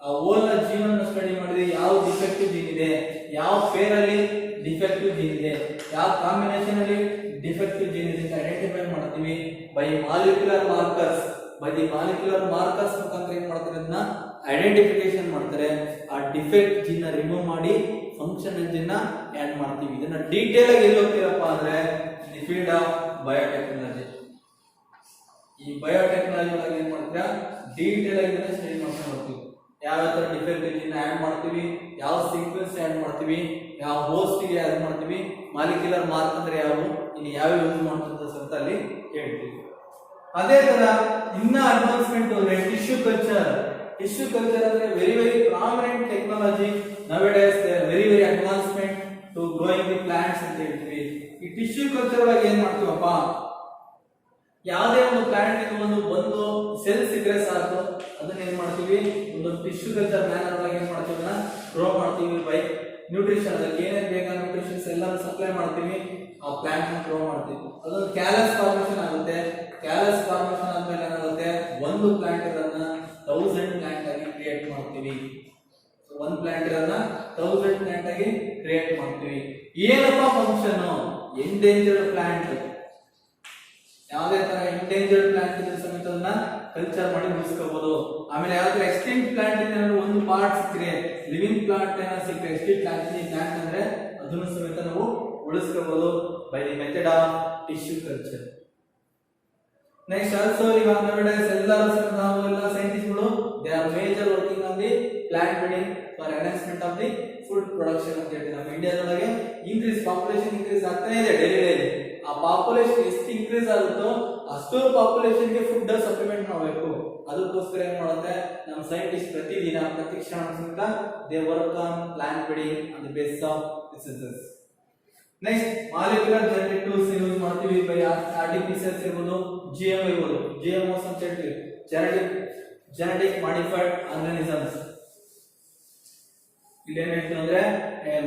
ಆ ಓಲ್ ನ ಜೀನ್ ಅನ್ನು ಸ್ಟಡಿ ಮಾಡಿದ್ರೆ ಯಾವ ಡಿಫೆಕ್ಟಿವ್ ಜೀನ್ ಇದೆ, ಯಾವ ಪೇರ್ ಅಲ್ಲಿ ಡಿಫೆಕ್ಟಿವ್ ಜೀನ್ ಇದೆ, ಯಾವ ಕಾಂಬಿನೇಷನ್ ಅಲ್ಲಿ ಡಿಫೆಕ್ಟಿವ್ ಜೀನ್ ಇದೆ ಅಂತ ಐಡೆಂಟಿಫೈ ಮಾಡ್ತೀವಿ by molecular markers. By the molecular markers ಮುಖಾಂತರ ಏನ್ ಮಾಡ್ತಾರೆ, ಅದನ್ನ ಐಡೆಂಟಿಫಿಕೇಶನ್ ಮಾಡ್ತಾರೆ. ಆ ಡಿಫೆಕ್ಟ್ ಜೀನ್ ನ ರಿಮೂವ್ ಮಾಡಿ ಫಂಕ್ಷನಲ್ ಜೀನ್ ನ ಆಡ್ ಮಾಡ್ತೀವಿ. ಇದನ್ನ ಡೀಟೇಲ್ ಆಗಿ ಎಲ್ಲಿ ಹೋಗ್ತೀರಪ್ಪ ಅಂದ್ರೆ ದಿ ಫೀಲ್ಡ್ ಆಫ್ ಬಯೋಟೆಕ್ನಾಲಜಿ. ಈ ಬಯೋಟೆಕ್ನಾಲಜಿ ಒಳಗೆ ಏನ್ ಮಾಡ್ತೀರಾ, ಡೀಟೇಲ್ ಆಗಿ ಇದನ್ನ ಸ್ಟಡಿ ಮಾಡ್ಕೊಂಡು ಹೋಗ್ತೀವಿ. ಯಾವ ತರ ಡಿಫೆಕ್ಟ್ ಜೀನ್ ಆಡ್ ಮಾಡ್ತೀವಿ, ಯಾವ ಸೀಕ್ವೆನ್ಸ್ ಆಡ್ ಮಾಡ್ತೀವಿ, ಯಾವ ಹೋಸ್ಟ್ ಗೆ ಆಡ್ ಮಾಡ್ತೀವಿ, ಮಾಲಿಕ್ಯುಲರ್ ಮಾರ್ಕ್ ಅಂದ್ರೆ ಯಾವು, ಇಲ್ಲಿ ಯಾವ ಯೂಸ್ ಮಾಡ್ತೀವಿ ಅಂತ ಅಲ್ಲಿ ಹೇಳ್ತೀವಿ. ಅದೇ ತರ ಇನ್ನ ಅಡ್ವಾನ್ಸ್ಮೆಂಟ್ ಅಂದ್ರೆ ಟಿಶ್ಯೂ ಕಲ್ಚರ್. ಟಿಶ್ಯೂ ಕಲ್ಚರ್ ಅಂದ್ರೆ very very prominent technology nowadays. They are very very advancement to growing the plants ಅಂತ ಹೇಳ್ತೀವಿ. ಈ ಟಿಶ್ಯೂ ಕಲ್ಚರ್ ಒಳಗೆ ಏನ್ ಮಾಡ್ತೀವಪ್ಪ, ಯಾವುದೇ ಒಂದು ಪ್ಲಾಂಟ್ ಒಂದು ಬಂದು ಸೆಲ್ ಸಿಕ್ಕರೆ ಸಾಕು, ಅದನ್ನ ಏನ್ ಮಾಡ್ತೀವಿ, ಒಂದು ಟಿಶ್ಯೂ ಕಲ್ಚರ್ ಮ್ಯಾನರ್ ಒಳಗೆ ಏನ್ ಮಾಡ್ತೀವಿ, ಅದನ್ನ ಗ್ರೋ ಮಾಡ್ತೀವಿ ಬೈ ನ್ಯೂಟ್ರಿಷನ್. ಅದಕ್ಕೆ ಏನೇನ್ ಬೇಕಾದ ನ್ಯೂಟ್ರಿಷನ್ಸ್ ಎಲ್ಲ ಸಪ್ಲೈ ಮಾಡ್ತೀವಿ, ಆ ಪ್ಲಾಂಟ್ ನ ಗ್ರೋ ಮಾಡ್ತೀವಿ. ಅದೊಂದು ಕ್ಯಾಲಸ್ ಫಾರ್ಮೇಶನ್ ಆಗುತ್ತೆ. ಕ್ಯಾಲಸ್ ಫಾರ್ಮೇಶನ್ ಆದ್ಮೇಲೆ ಏನಾಗುತ್ತೆ, ಒಂದು ಪ್ಲಾಂಟ್ ಇರೋದನ್ನ 1000 ಪ್ಲಾಂಟ್ ಆಗಿ ಕ್ರಿಯೇಟ್ ಮಾಡ್ತೀವಿ. ಒಂದು ಪ್ಲಾಂಟ್ ಇರೋದನ್ನ 1000 ಪ್ಲಾಂಟ್ ಆಗಿ ಕ್ರಿಯೇಟ್ ಮಾಡ್ತೀವಿ. ಏನಪ್ಪ ಫಂಕ್ಷನ್, ಎಂಡೇಂಜರ್ಡ್ ಪ್ಲಾಂಟ್, ಯಾವುದೇ ತರ ಎಂಡೇಂಜರ್ಡ್ ಪ್ಲಾಂಟ್ ಇದ್ರೆ ಸಮೇತ ಅದನ್ನ ಕಲ್ಚರ್ ಮಾಡಿ ಉಳಿಸ್ಕೋಬಹುದು. ಆಮೇಲೆ ಯಾವ್ದಾದ್ರು ಎಕ್ಸ್ಟಿಂಕ್ಟ್ ಪ್ಲಾಂಟ್ ಏನಾದ್ರು ಒಂದು ಪಾರ್ಟ್ ಸಿಕ್ಕರೆ, ಲಿವಿಂಗ್ ಪ್ಲಾಂಟ್ ಏನಾದ್ರು ಸಿಕ್ಕರೆ, ಎಕ್ಸ್ಟಿಂಕ್ಟ್ ಪ್ಲಾಂಟ್ ಅಂದ್ರೆ ಅದನ್ನು ಸಮೇತ ನಾವು ಉಳಿಸ್ಕೋಬಹುದು by the method of tissue culture. Next also ಇವಾಗ nowadays ಎಲ್ಲ ಸೈಂಟಿಸ್ಟ್ಗಳು they are major working on the plant breeding for enhancement of the food production ಅಂತ ಹೇಳ್ತೀವಿ. ನಮ್ಮ ಇಂಡಿಯಾದೊಳಗೆ ಪಾಪ್ಯುಲೇಷನ್ ಇನ್ಕ್ರೀಸ್ ಆಗ್ತಾನೆ ಇದೆ ಡೈಲಿ. ಆ ಪಾಪ್ಯುಲೇಷನ್ ಎಷ್ಟು ಇನ್ಕ್ರೀಸ್ ಆಗುತ್ತೋ ಅಷ್ಟು ಪಾಪ್ಯುಲೇಷನ್ ಗೆ ಫುಡ್ ಸಪ್ಲಿಮೆಂಟ್ ಮಾಡಬೇಕು. ಅದಕ್ಕೋಸ್ಕರ ಏನ್ ಮಾಡುತ್ತೆ ನಮ್ಮ ಸೈಂಟಿಸ್ಟ್ ಪ್ರತಿದಿನ ಪ್ರತಿ ಕ್ಷಣ they work on plant breeding on the basis of researches. Next molecular genetic tools use ಮಾಡ್ತೀವಿ ಬೈ ಆರ್ಟಿಫಿಷಿಯಲ್ಸ್ ಇರ್ಬೋದು, GMO ಇರ್ಬೋದು. GMOs ಅಂತ ಹೇಳ್ತೀವಿ, ಜೆನೆಟಿಕ್ ಮಾಡಿಫೈಡ್ ಆರ್ಗಾನಿಸಮ್ಸ್. ಇಲ್ಲಿ ಏನ್ ಹೇಳ್ತೀವಿ ಅಂದ್ರೆ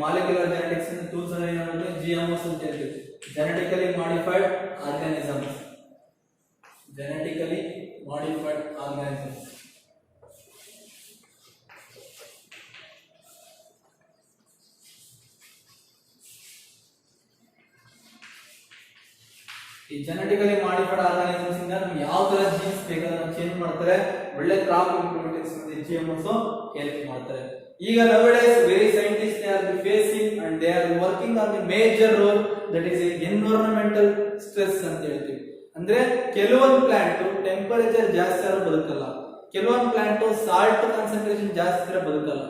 ಮಾಲಿಕ್ಯುಲರ್ ಜೆನೆಟಿಕ್ಸ್ ಟೂಲ್ಸ್ ಅನ್ನ ಏನಾಗುತ್ತೆ GMOs ಅಂತ ಹೇಳ್ತೀವಿ, genetically modified organisms. Genetically modified organisms. ಈ ಜೆನೆಟಿಕಲಿ ಮಾಡಿಫೈಡ್ ಆರ್ಗಾನಿಸಮ್ಸ್ ಇಂದ ನಮ್ಗೆ ಯಾವ ತರ ಜೀನ್ಸ್ ಬೇಕಾದ್ರೆ ಚೇಂಜ್ ಮಾಡ್ತಾರೆ, ಒಳ್ಳೆ ಕ್ರಾಪ್ ಇಂಪ್ಲಿಮೆಂಟೇಷನ್ GMOs ಹೆಲ್ಪ್ ಮಾಡ್ತಾರೆ. ಈಗ nowadays very scientists they are facing and they are working on the major role that is environmental stress ಅಂತ ಹೇಳ್ತೀವಿ. ಅಂದ್ರೆ ಕೆಲವೊಂದು ಪ್ಲಾಂಟ್ ಟೆಂಪರೇಚರ್ ಜಾಸ್ತಿ ಆದ್ರೂ ಬದುಕಲ್ಲ, ಕೆಲವೊಂದು ಪ್ಲಾಂಟ್ ಸಾಲ್ಟ್ ಕಾನ್ಸಂಟ್ರೇಷನ್ ಜಾಸ್ತಿ ಇದ್ರೆ ಬದುಕಲ್ಲ,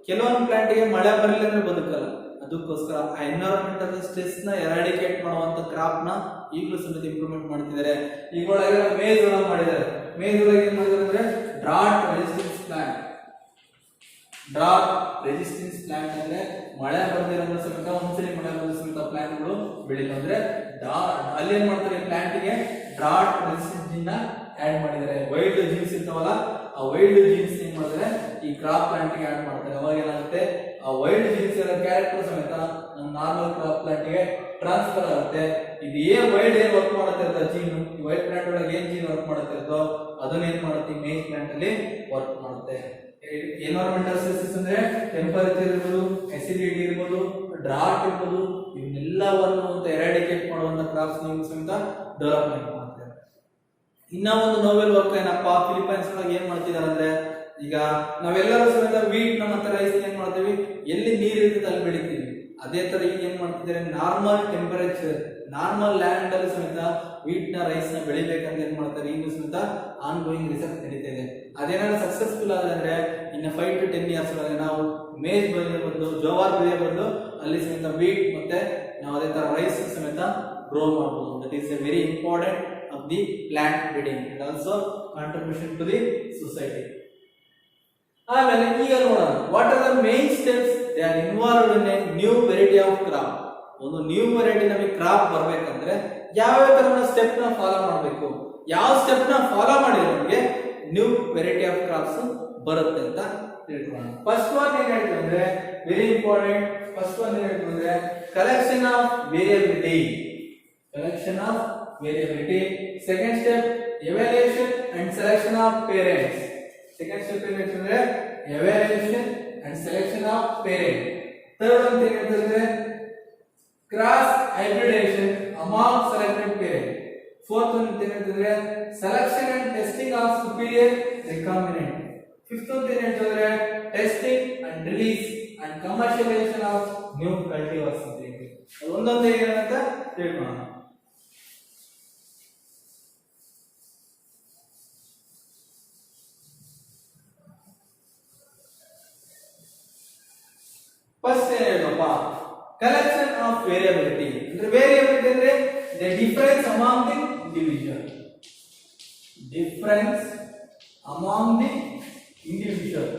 ಕೆಲವೊಂದು ಪ್ಲಾಂಟ್ ಗೆ ಮಳೆ ಬರಲಿಲ್ಲ ಅಂದ್ರೆ ಬದುಕಲ್ಲ. ಅದಕ್ಕೋಸ್ಕರ ಆ ಎನ್ವೈರನ್ಮೆಂಟಲ್ ಸ್ಟ್ರೆಸ್ ನ ಎರಾಡಿಕೇಟ್ ಮಾಡುವಂತ ಕ್ರಾಪ್ ನ ಈಗಲೂ ಸಮೇತ ಇಂಪ್ರೂವ್ಮೆಂಟ್ ಮಾಡ್ತಿದ್ದಾರೆ. ಈಗ ಒಳಗೆ ಮೇಜ್ ಒಳಗೆ ಮಾಡಿದ್ದಾರೆ. ಮೇಜ್ ಒಳಗೆ ಏನ್ ಮಾಡಿದ್ದಾರೆ ಅಂದ್ರೆ drought resistance plant. Drought resistance plant ಅಂದ್ರೆ ಮಳೆ ಬರ್ದಿರೋ ಸಮೇತ ಒಂದ್ಸಲಿ ಮಳೆ ಬಂದ ಸಮೇತ ಪ್ಲಾಂಟ್ಗಳು ಬೆಳಿಲ್ಲ. ಅಂದ್ರೆ ಅಲ್ಲಿ ಏನ್ ಮಾಡ್ತಾರೆ, ಪ್ಲಾಂಟ್ ಗೆ ಡ್ರಾಟ್ ರೆಸಿಸ್ಟೆನ್ಸ್ ಜೀನ್ ಆಡ್ ಮಾಡಿದ್ದಾರೆ. ವೈಲ್ಡ್ ಜೀನ್ಸ್ ಇರ್ತಾವಲ್ಲ, ಆ ವೈಲ್ಡ್ ಜೀನ್ಸ್ ಏನ್ ಮಾಡಿದ್ರೆ ಈ ಕ್ರಾಪ್ ಪ್ಲಾಂಟ್ ಗೆ ಆಡ್ ಮಾಡ್ತಾರೆ. ಅವಾಗ ಏನಾಗುತ್ತೆ, ಆ ವೈಲ್ಡ್ ಜೀನ್ಸ್ ಇರೋ ಕ್ಯಾರೆಕ್ಟರ್ ಸಮೇತ ನಮ್ಮ ನಾರ್ಮಲ್ ಕ್ರಾಪ್ ಪ್ಲಾಂಟ್ ಗೆ ಟ್ರಾನ್ಸ್ಫರ್ ಆಗುತ್ತೆ. ಇದು ವೈಲ್ಡ್ ಏನ್ ವರ್ಕ್ ಮಾಡುತ್ತಿರ್ತೋ ಜೀನ್, ಈ ವೈಲ್ಡ್ ಪ್ಲಾಂಟ್ ಒಳಗೆ ಏನ್ ಜೀನ್ ವರ್ಕ್ ಮಾಡುತ್ತಿರ್ತೋ ಅದನ್ನ ಏನ್ ಮಾಡುತ್ತೆ ಮೇಜ್ ಪ್ಲಾಂಟ್ ಅಲ್ಲಿ ವರ್ಕ್ ಮಾಡುತ್ತೆ. ಎನ್ವೈರನ್ಮೆಂಟಲ್ ಸ್ಟ್ರೆಸಸ್ ಅಂದ್ರೆ ಟೆಂಪರೇಚರ್ ಇರ್ಬೋದು, ಅಸಿಡಿಟಿ ಇರ್ಬೋದು, ಡ್ರಾಟ್ ಇರ್ಬೋದು, ಇವನ್ನೆಲ್ಲವನ್ನು ಎರಾಡಿಕೇಟ್ ಮಾಡುವಂತ ಕ್ರಾಪ್ಸ್ ಸಮೇತ ಡೆವಲಪ್ಮೆಂಟ್ ಮಾಡ್ತಾರೆ. ಇನ್ನ ಒಂದು ನೋವೆಲ್ ವರ್ಕ್ ಏನಪ್ಪಾ, ಫಿಲಿಪೈನ್ಸ್ ಒಳಗೆ ಏನ್ ಮಾಡ್ತಿದ್ದಾರೆ ಅಂದ್ರೆ, ಈಗ ನಾವೆಲ್ಲರೂ ಸಮೇತ ವೀಟ್ ಮತ್ತೆ ರೈಸ್ ಏನ್ ಮಾಡ್ತೀವಿ, ಎಲ್ಲಿ ನೀರ್ ಇರ್ತದೆ ಅಲ್ಲಿ ಬೆಳಿತೀವಿ. ಅದೇ ತರ ಈಗ ಏನ್ ಮಾಡ್ತಿದ್ದಾರೆ, ನಾರ್ಮಲ್ ಟೆಂಪರೇಚರ್ ನಾರ್ಮಲ್ ಲ್ಯಾಂಡ್ ಅಲ್ಲಿ ಸಮೇತ ವೀಟ್ ನ ರೈಸ್ ನ ಬೆಳಿಬೇಕಂತ ಏನ್ ಮಾಡ್ತಾರೆ, ಈಗ ಸಮೇತ ಆನ್ ಗೋಯಿಂಗ್ ರಿಸರ್ಚ್ ನಡೀತಾ ಇದೆ. ಅದೇನಾದ್ರು ಸಕ್ಸಸ್ಫುಲ್ ಆದ್ರೆ ಅಂದ್ರೆ ಇನ್ನು 5 to 10 years ಒಳಗೆ ನಾವು ಮೇಜ್ ಬೆಳೆಯ ಬದಲು, ಜೋವಾರ್ ಬೆಳೆಯ ಬದಲು ಅಲ್ಲಿ ಸಮೇತ ವೀಟ್ ಮತ್ತೆ ನಾವು ಅದೇ ತರ ರೈಸ್ ಸಮೇತ ಗ್ರೋ ಮಾಡಬಹುದು. That is a very important of the plant breeding and also contribution to the society. ಆಮೇಲೆ ಈಗ ನೋಡೋಣ, what are the main steps they are involved in a new variety of crop. ಒಂದು new variety ನಮಗೆ crop ಬರ್ಬೇಕಂದ್ರೆ ಯಾವ ತರ step ನ follow ಮಾಡಬೇಕು, ಯಾವ ಸ್ಟೆಪ್ ನ ಫಾಲೋ ಮಾಡಿದ್ರೆ ನಮಗೆ ನ್ಯೂ ವೆರೈಟಿ ಆಫ್ ಕ್ರಾಪ್ಸ್ ಬರುತ್ತೆ ಅಂತ ತಿಳ್ಕೊಳ್ಳೋಣ. ಫಸ್ಟ್ ಒನ್ ಏನ್ ಹೇಳ್ತೀವಿ ಅಂದ್ರೆ ವೆರಿ ಇಂಪಾರ್ಟೆಂಟ್. ಫಸ್ಟ್ ಒನ್ ಏನ್ ಹೇಳ್ತೀವಿ ಅಂದ್ರೆ collection of variability. Collection of variability. Second step evaluation and selection of parents. Second step ಏನ್ ಹೇಳ್ತೀವಿ ಅಂದ್ರೆ evaluation and selection of parent. Third one ಏನ್ ಹೇಳ್ತೀವಿ ಅಂದ್ರೆ cross hybridization among selected parent. Fourth one ಏನಂತಂದ್ರೆ selection and testing of superior recombinant. Fifth one ಏನಂತಂದ್ರೆ testing and release and commercialization of new cultivars ಅಂತ ಹೇಳಿ ಒಂದೊಂದೇ ಏನಂತ ತಿಳ್ಕೊಳ್ಳೋಣ. ಫಸ್ಟ್ ಏನ್ ಹೇಳಪ್ಪ, ಕಲೆಕ್ಷನ್ ಆಫ್ ವೇರಿಯಬಿಲಿಟಿ ಅಂದ್ರೆ ವೇರಿಯಬಿಲಿಟಿ ಅಂದ್ರೆ the difference among the individual. Difference among the individual.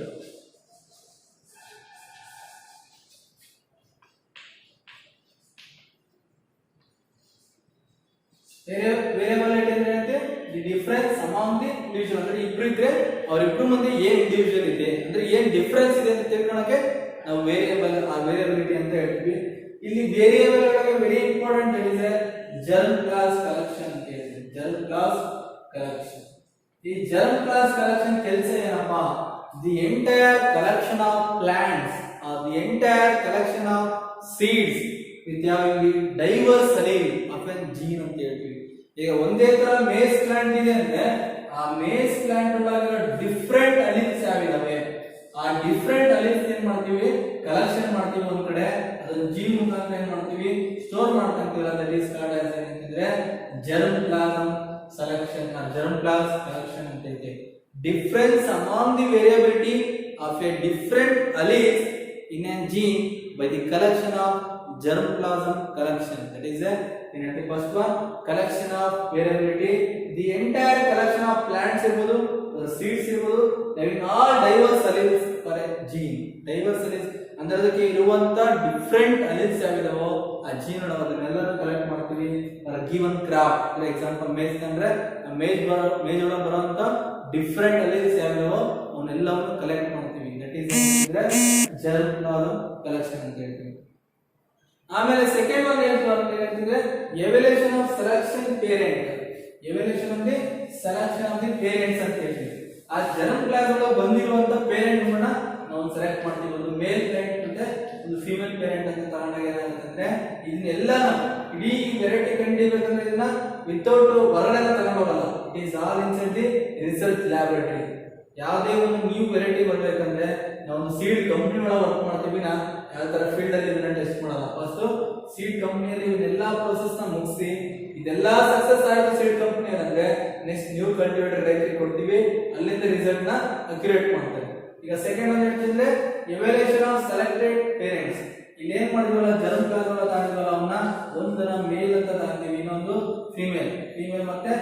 Variability ಅಂದ್ರೆ the difference among the individual ಅಂದ್ರೆ ಇಬ್ರು ಇದ್ರೆ ಅವರಿಬ್ರು ಮಂದಿ ಏನ್ ಇಂಡಿವಿಜುವಲ್ ಇದೆ ಅಂದ್ರೆ ಏನ್ ಡಿಫರೆನ್ಸ್ ಇದೆ ಅಂತ ತಿಳ್ಕೊಳಕ್ಕೆ ನಾವು ವೇರಿಯಬಲ್ ಆ ವೇರಿಯಬಿಲಿಟಿ ಅಂತ ಹೇಳ್ತೀವಿ. ಇಲ್ಲಿ ವೇರಿಯಬಲ್ ಒಳಗೆ ವೆರಿ ಇಂಪಾರ್ಟೆಂಟ್ ಇದೆ ಜರ್ಮ್ ಕ್ಲಾಸ್ ಕಲೆಕ್ಷನ್ ಅಂತ ಹೇಳ್ತೀವಿ. Germ class collection. ಈ ಜರ್ಮ್ ಕ್ಲಾಸ್ ಕಲೆಕ್ಷನ್ ಕೆಲಸ ಏನಪ್ಪಾ, the entire collection of plants are the entire collection of seeds with having diverse allele of an gene ಅಂತ ಹೇಳ್ತೀವಿ. ಈಗ ಒಂದೇ ತರ ಮೇಸ್ ಪ್ಲಾಂಟ್ ಇದೆ ಅಂದ್ರೆ ಆ ಮೇಸ್ ಪ್ಲಾಂಟ್ ಒಳಗೆ ಡಿಫರೆಂಟ್ ಅಲೀಲ್ಸ್ ಯಾವಿದಾವೆ ಆ ಡಿಫರೆಂಟ್ ಅಲೀಲ್ಸ್ ಏನ್ ಮಾಡ್ತೀವಿ ಕಲೆಕ್ಷನ್ ಮಾಡ್ತೀವಿ ಒಂದ್ ಕಡೆ, ಅದನ್ನ ಜೀನ್ ಮುಖಾಂತರ ಏನ್ ಮಾಡ್ತೀವಿ ಸ್ಟೋರ್ ಮಾಡ್ಕೊಂತೀವಲ್ಲ, ದಟ್ ಈಸ್ ಕಾಲ್ಡ್ ಆಸ್ ಏನಂತಂದ್ರೆ germplasm selection or germplasm collection ಅಂತ ಇದೆ. Difference among the variability of a different alleles in a gene by the collection of germplasm collection. That is the first one, collection of variability. The entire collection of plants irbodu, seeds irbodu, having all diverse alleles for a gene. Diverse alleles ಅಂದ್ರೆ ಅದಕ್ಕೆ ಇರುವಂತ different alleles ಯಾವಿದಾವೋ ಆ gene ಒಳಗೆ ಅದನ್ನೆಲ್ಲರೂ collect ಮಾಡ್ತೀವಿ. For given crop for example maize ಅಂದ್ರೆ maize ಒಳಗೆ ಬರುವಂತ ಡಿಫರೆಂಟ್ ಅಲೀಲ್ಸ್ ಯಾವಿದಾವೋ ಅವನ್ನೆಲ್ಲವನ್ನು ಕಲೆಕ್ಟ್ ಮಾಡ್ತೀವಿ. That is germplasm collection ಅಂತ ಹೇಳ್ತೀವಿ. ಆಮೇಲೆ ಸೆಕೆಂಡ್ ಒನ್ ಹೇಳ್ತೀವಿ evolution of selection parent. Evolution of the selection of the parents ಅಂತ ಹೇಳ್ತೀವಿ. ಆ ಜರ್ಮ್ ಪ್ಲಾಸಮ್ ಒಳಗೆ ಬಂದಿರುವಂತ ಪೇರೆಂಟ್ ನಾವು ಸೆಲೆಕ್ಟ್ ಮಾಡ್ತೀವಿ. ಒಂದು ಮೇಲ್ ಪೇರೆಂಟ್ ಮತ್ತೆ ಒಂದು ಫೀಮೇಲ್ ಪೇರೆಂಟ್ ಅಂತ ತಗೊಂಡಾಗ ಏನಾಗುತ್ತಂದ್ರೆ ಇದನ್ನೆಲ್ಲ ಇಡೀ ವೆರೈಟಿ ಕಂಡಿಬೇಕಂದ್ರೆ ಇದನ್ನ ವಿತೌಟ್ ಹೊರಗಡೆ ತಗೊಂಡು ಹೋಗಲ್ಲ. It is all inside the research laboratory. ಯಾವುದೇ ಒಂದು ನ್ಯೂ ವೆರೈಟಿ ಬರ್ಬೇಕಂದ್ರೆ ನಾವು ಸೀಡ್ ಕಂಪನಿ ಒಳಗೆ ವರ್ಕ್ ಮಾಡ್ತೀವಿ. ಯಾವ ತರ ಫೀಲ್ಡ್ ಅಲ್ಲಿ ಇದನ್ನ ಟೆಸ್ಟ್ ಮಾಡಲ್ಲ. ಫಸ್ಟ್ ಸೀಡ್ ಕಂಪನಿಯಲ್ಲಿ ಇವನ್ನೆಲ್ಲ ಪ್ರೋಸೆಸ್ ನ ಮುಗಿಸಿ ಇದೆಲ್ಲ ಸಕ್ಸಸ್ ಆಯ್ತು ಸೀಡ್ ಕಂಪನಿ ಅಂದ್ರೆ ನೆಕ್ಸ್ಟ್ ನ್ಯೂ ಕಲ್ಟಿವೇಟರ್ ರೈತರಿಗೆ ಕೊಡ್ತೀವಿ, ಅಲ್ಲಿಂದ ರಿಸಲ್ಟ್ ನ ಅಕ್ಯುರೇಟ್ ಮಾಡ್ತಾರೆ. ಈಗ ಸೆಕೆಂಡ್ ಒಂದು ಹೇಳ್ತಿದ್ರೆ ಎವಲ್ಯೂಷನ್ ಆಫ್ ಸೆಲೆಕ್ಟೆಡ್ ಪೇರೆಂಟ್ಸ್. ಇಲ್ಲಿ ಏನ್ ಮಾಡಿದ್ವಲ್ಲ ಜರ್ಮ್ ಪ್ಲಾಸಮ್ ತಗೊಂಡಿದ್ವಲ್ಲ ಅವನ್ನ ಒಂದನ್ನ ಮೇಲ್ ಅಂತ ತಗೊಂತೀವಿ, ಇನ್ನೊಂದು ಫಿಮೇಲ್ ಮತ್ತೆ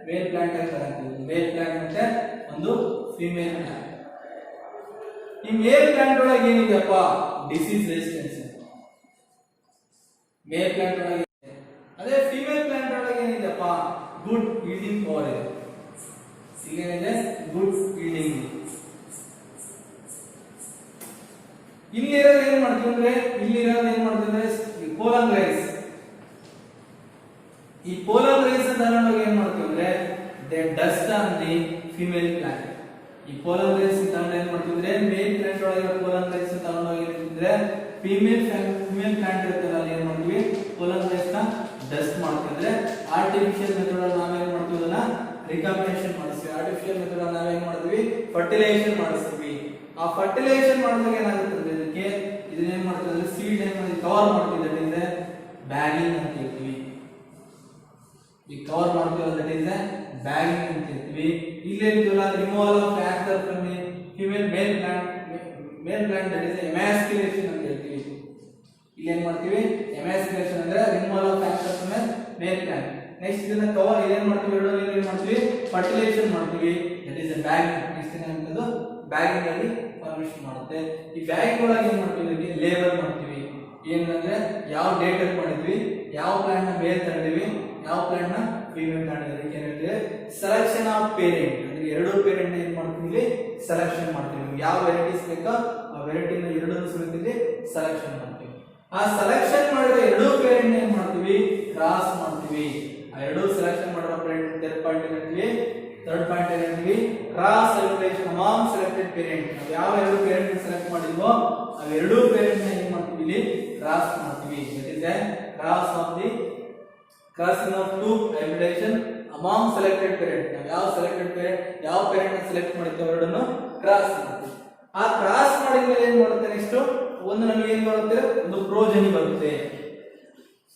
ಮೇಲ್ ಪ್ಲಾಂಟ್ ಅಂತ ತಗೊಂತೀವಿ. ಮೇಲ್ ಪ್ಲಾಂಟ್ ಮತ್ತೆ ಒಂದು ಫಿಮೇಲ್ ಪ್ಲಾಂಟ್. ಈ ಮೇಲ್ ಪ್ಲಾಂಟ್ ಒಳಗೆ ಏನಿದೆಯಪ್ಪ ಡಿಸೀಸ್ ರೆಸಿಸ್ಟೆನ್ಸ್ ಮೇಲ್ ಪ್ಲಾಂಟ್ ಒಳಗೆ. ಅದೇ ಫಿಮೇಲ್ ಪ್ಲಾಂಟ್ ಒಳಗೆ ಏನಿದೆಯಪ್ಪ ಗುಡ್ ಈಲ್ಡಿಂಗ್ ಪವರ್ ಇದೆ. ಏನಿದೆ ಗುಡ್ ಈಲ್ಡಿಂಗ್. ಇಲ್ಲಿರೋದು ಏನ್ ಮಾಡ್ತೀವಿ ಅಂದ್ರೆ ಪೋಲನ್ ರೈಸ್. ಈ ಪೋಲನ್ ರೈಸ್ ತಗೊಂಡಾಗ ಏನ್ ಮಾಡ್ತೀವಿ ಅಂದ್ರೆ they dust on the female plant. ಈ ಪೋಲನ್ ರೈಸ್ ತಗೊಂಡು ಏನ್ ಮಾಡ್ತೀವಿ ಅಂದ್ರೆ ಮೇಲ್ ಪ್ಲಾಂಟ್ ಒಳಗೆ ಪೋಲನ್ ರೈಸ್ ತಗೊಂಡಾಗ ಏನಿದ್ರೆ ಫಿಮೇಲ್ ಪ್ಲಾಂಟ್ ಇರ್ತಲ್ಲ ಅಲ್ಲಿ ಏನ್ ಮಾಡ್ತೀವಿ ಪೋಲನ್ ರೈಸ್ ನ ಡಸ್ಟ್ ಮಾಡ್ತೀವಿ. ಅಂದ್ರೆ ಆರ್ಟಿಫಿಷಿಯಲ್ ಮೆಥಡ್ ಅಲ್ಲಿ ನಾವೇನ್ ಮಾಡ್ತೀವಿ ಅದನ್ನ ರಿಕಾಂಬಿನೇಷನ್ ಮಾಡಿಸ್ತೀವಿ. ಆರ್ಟಿಫಿಷಿಯಲ್ ಮೆಥಡ್ ಅಲ್ಲಿ ನಾವೇನ್ ಮಾಡ್ತೀವಿ ಫರ್ಟಿಲೈಸೇಷನ್ ಮಾಡಿಸ್ತೀವಿ. ಆ ಫರ್ಟಿಲೈಸೇಷನ್ ಮಾಡಿದಾಗ ಏನಾಗುತ್ತೆ ಅಂದ್ರೆ ಇದನ್ನೇನ್ ಮಾಡ್ತೀವಿ ಅಂದ್ರೆ ಸೀಡ್ ಏನ್ ಮಾಡಿ ಕವರ್ ಮಾಡ್ತೀವಿ. ದಟ್ ಇಸ್ ಬ್ಯಾಗಿಂಗ್ ಅಂತ ಹೇಳ್ತೀವಿ. ಈ ಕವರ್ ಮಾಡ್ತೀವಿ ದಟ್ ಇಸ್ ಬ್ಯಾಗಿಂಗ್ ಅಂತ ಹೇಳ್ತೀವಿ. ಇಲ್ಲೇನಿದೆಯಲ್ಲ removal of factor from the female male plant that is emasculation ಅಂತ ಹೇಳ್ತೀವಿ. ಇಲ್ಲೇನ್ ಮಾಡ್ತೀವಿ ಎಮ್ಯಾಸ್ಕ್ಯುಲೇಷನ್ ಅಂದ್ರೆ removal of factor from male plant. Next ಇದನ್ನ ಕವರ್ ಏನ್ ಮಾಡ್ತೀವಿ ಏನ್ ಮಾಡ್ತೀವಿ ಫರ್ಟಿಲೈಸೇಷನ್ ಮಾಡ್ತೀವಿ. That is bagging. ನೆಕ್ಸ್ಟ್ ಏನಾಗ್ತದೆ ಬ್ಯಾಗಿಂಗ್ ಅಲ್ಲಿ ಫಾರ್ಮೇಷನ್ ಮಾಡುತ್ತೆ. ಈ ಬ್ಯಾಗಿಂಗ್ ಒಳಗೆ ಏನ್ ಮಾಡ್ತೀವಿ ಲೇಬಲ್ ಮಾಡ್ತೀವಿ. ಏನಂದ್ರೆ ಯಾವ ಡೇಟ್ ಅಲ್ಲಿ ಮಾಡಿದ್ವಿ, ಯಾವ ಪ್ಲಾಂಟ್ ನ ಮೇಲ್ ತಗೊಂಡಿವಿ, ಯಾವ ಪ್ಲಾಂಟ್ ನ ಫೀಮೇಲ್ ತಗೊಂಡಿದ್ವಿ. ಏನ್ ಹೇಳ್ತೀವಿ ಸೆಲೆಕ್ಷನ್ ಆಫ್ ಪೇರೆಂಟ್. ಅಂದ್ರೆ ಎರಡು ಪೇರೆಂಟ್ ಏನ್ ಮಾಡ್ತೀವಿ ಸೆಲೆಕ್ಷನ್ ಮಾಡ್ತೀವಿ. ಯಾವ ವೆರೈಟೀಸ್ ಬೇಕೋ ಆ ವೆರೈಟಿನ ಎರಡನ್ನೂ ಸೆಲೆಕ್ಟ್ ಸೆಲೆಕ್ಷನ್ ಮಾಡ್ತೀವಿ. ಆ ಸೆಲೆಕ್ಷನ್ ಮಾಡಿದ ಎರಡು ಪೇರೆಂಟ್ ಏನ್ ಮಾಡ್ತೀವಿ ಕ್ರಾಸ್ ಮಾಡ್ತೀವಿ. ಆ ಎರಡು ಸೆಲೆಕ್ಷನ್ ಮಾಡಿರೋ ಪೇರೆಂಟ್ ಥರ್ಡ್ ಪಾಯಿಂಟ್ ಏನಂತೀವಿ cross evolution among selected parent. ನಾವು ಯಾವ ಎರಡು ಪೇರೆಂಟ್ ಸೆಲೆಕ್ಟ್ ಮಾಡಿದ್ವೋ ಅವೆರಡೂ ಪೇರೆಂಟ್ ನ ಏನ್ ಮಾಡ್ತೀವಿ ಇಲ್ಲಿ ಕ್ರಾಸ್ ಮಾಡ್ತೀವಿ. That is cross of the crossing of two hybridisation among selected parent. ನಾವು ಯಾವ ಸೆಲೆಕ್ಟೆಡ್ ಪೇರೆಂಟ್, ಯಾವ ಪೇರೆಂಟ್ ನ ಸೆಲೆಕ್ಟ್ ಮಾಡಿರ್ತೀವಿ ಎರಡನ್ನು ಕ್ರಾಸ್ ಮಾಡ್ತೀವಿ. ಆ ಕ್ರಾಸ್ ಮಾಡಿದ್ಮೇಲೆ ಏನ್ ಮಾಡುತ್ತೆ ನೆಕ್ಸ್ಟ್ ಒಂದು ನಮಗೆ ಏನ್ ಬರುತ್ತೆ, ಒಂದು ಪ್ರೋಜನಿ ಬರುತ್ತೆ.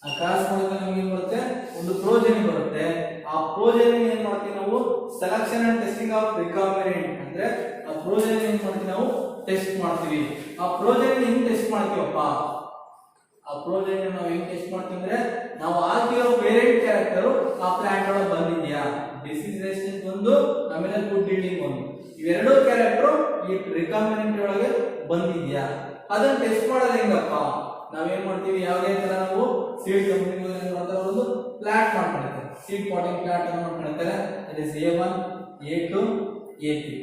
ಆ ಕ್ರಾಸ್ ಮಾಡಿದ್ರೆ ನಮಗೆ ಏನ್ ಬರುತ್ತೆ, ಒಂದು ಪ್ರೋಜನಿ ಬರುತ್ತೆ. ಆ ಪ್ರೋಜನಿ ಏನ್ ಮಾಡ್ತೀವಿ ನಾವು selection and testing of recombinant ಅಂದ್ರೆ ಆ ಪ್ರೋಜನಿ ಏನ್ ಮಾಡ್ತೀವಿ ನಾವು ಟೆಸ್ಟ್ ಮಾಡ್ತೀವಿ. ಆ ಪ್ರೋಜನಿ ಹೆಂಗ್ ಟೆಸ್ಟ್ ಮಾಡ್ತೀವಪ್ಪ, ಆ ಪ್ರೋಜನಿ ನಾವು ಹೆಂಗ್ ಟೆಸ್ಟ್ ಮಾಡ್ತೀವಿ ಅಂದ್ರೆ ನಾವು ಹಾಕಿರೋ ಪೇರೆಂಟ್ ಕ್ಯಾರೆಕ್ಟರ್ ಆ ಪ್ಲಾಂಟ್ ಒಳಗೆ ಬಂದಿದ್ಯಾ, ಡಿಸೀಸ್ ರೆಸಿಸ್ಟೆನ್ಸ್ ಒಂದು, ಆಮೇಲೆ ಗುಡ್ ಈಲ್ಡಿಂಗ್ ಒಂದು, ಇವೆರಡು ಕ್ಯಾರೆಕ್ಟರ್ ಈ ರಿಕಾಂಬಿನೆಂಟ್ ಒಳಗೆ ಬಂದಿದ್ಯಾ ಅದನ್ನ ಟೆಸ್ಟ್ ಮಾಡೋದು ಹೆಂಗಪ್ಪ, ನಾವೇನ್ ಮಾಡ್ತೀವಿ ಯಾವುದೇ ತರ ನಾವು ಸೀಡ್ ಕಂಪನಿ ಒಂದು ಪ್ಲಾಟ್ ಮಾಡ್ಕೊಂಡಿರ್ತಾರೆ, ಸೀಡ್ ಪಾಟಿಂಗ್ ಪ್ಲಾಟ್ ಅನ್ನು ಮಾಡ್ಕೊಂಡಿರ್ತಾರೆ. That is A1 A2 A3.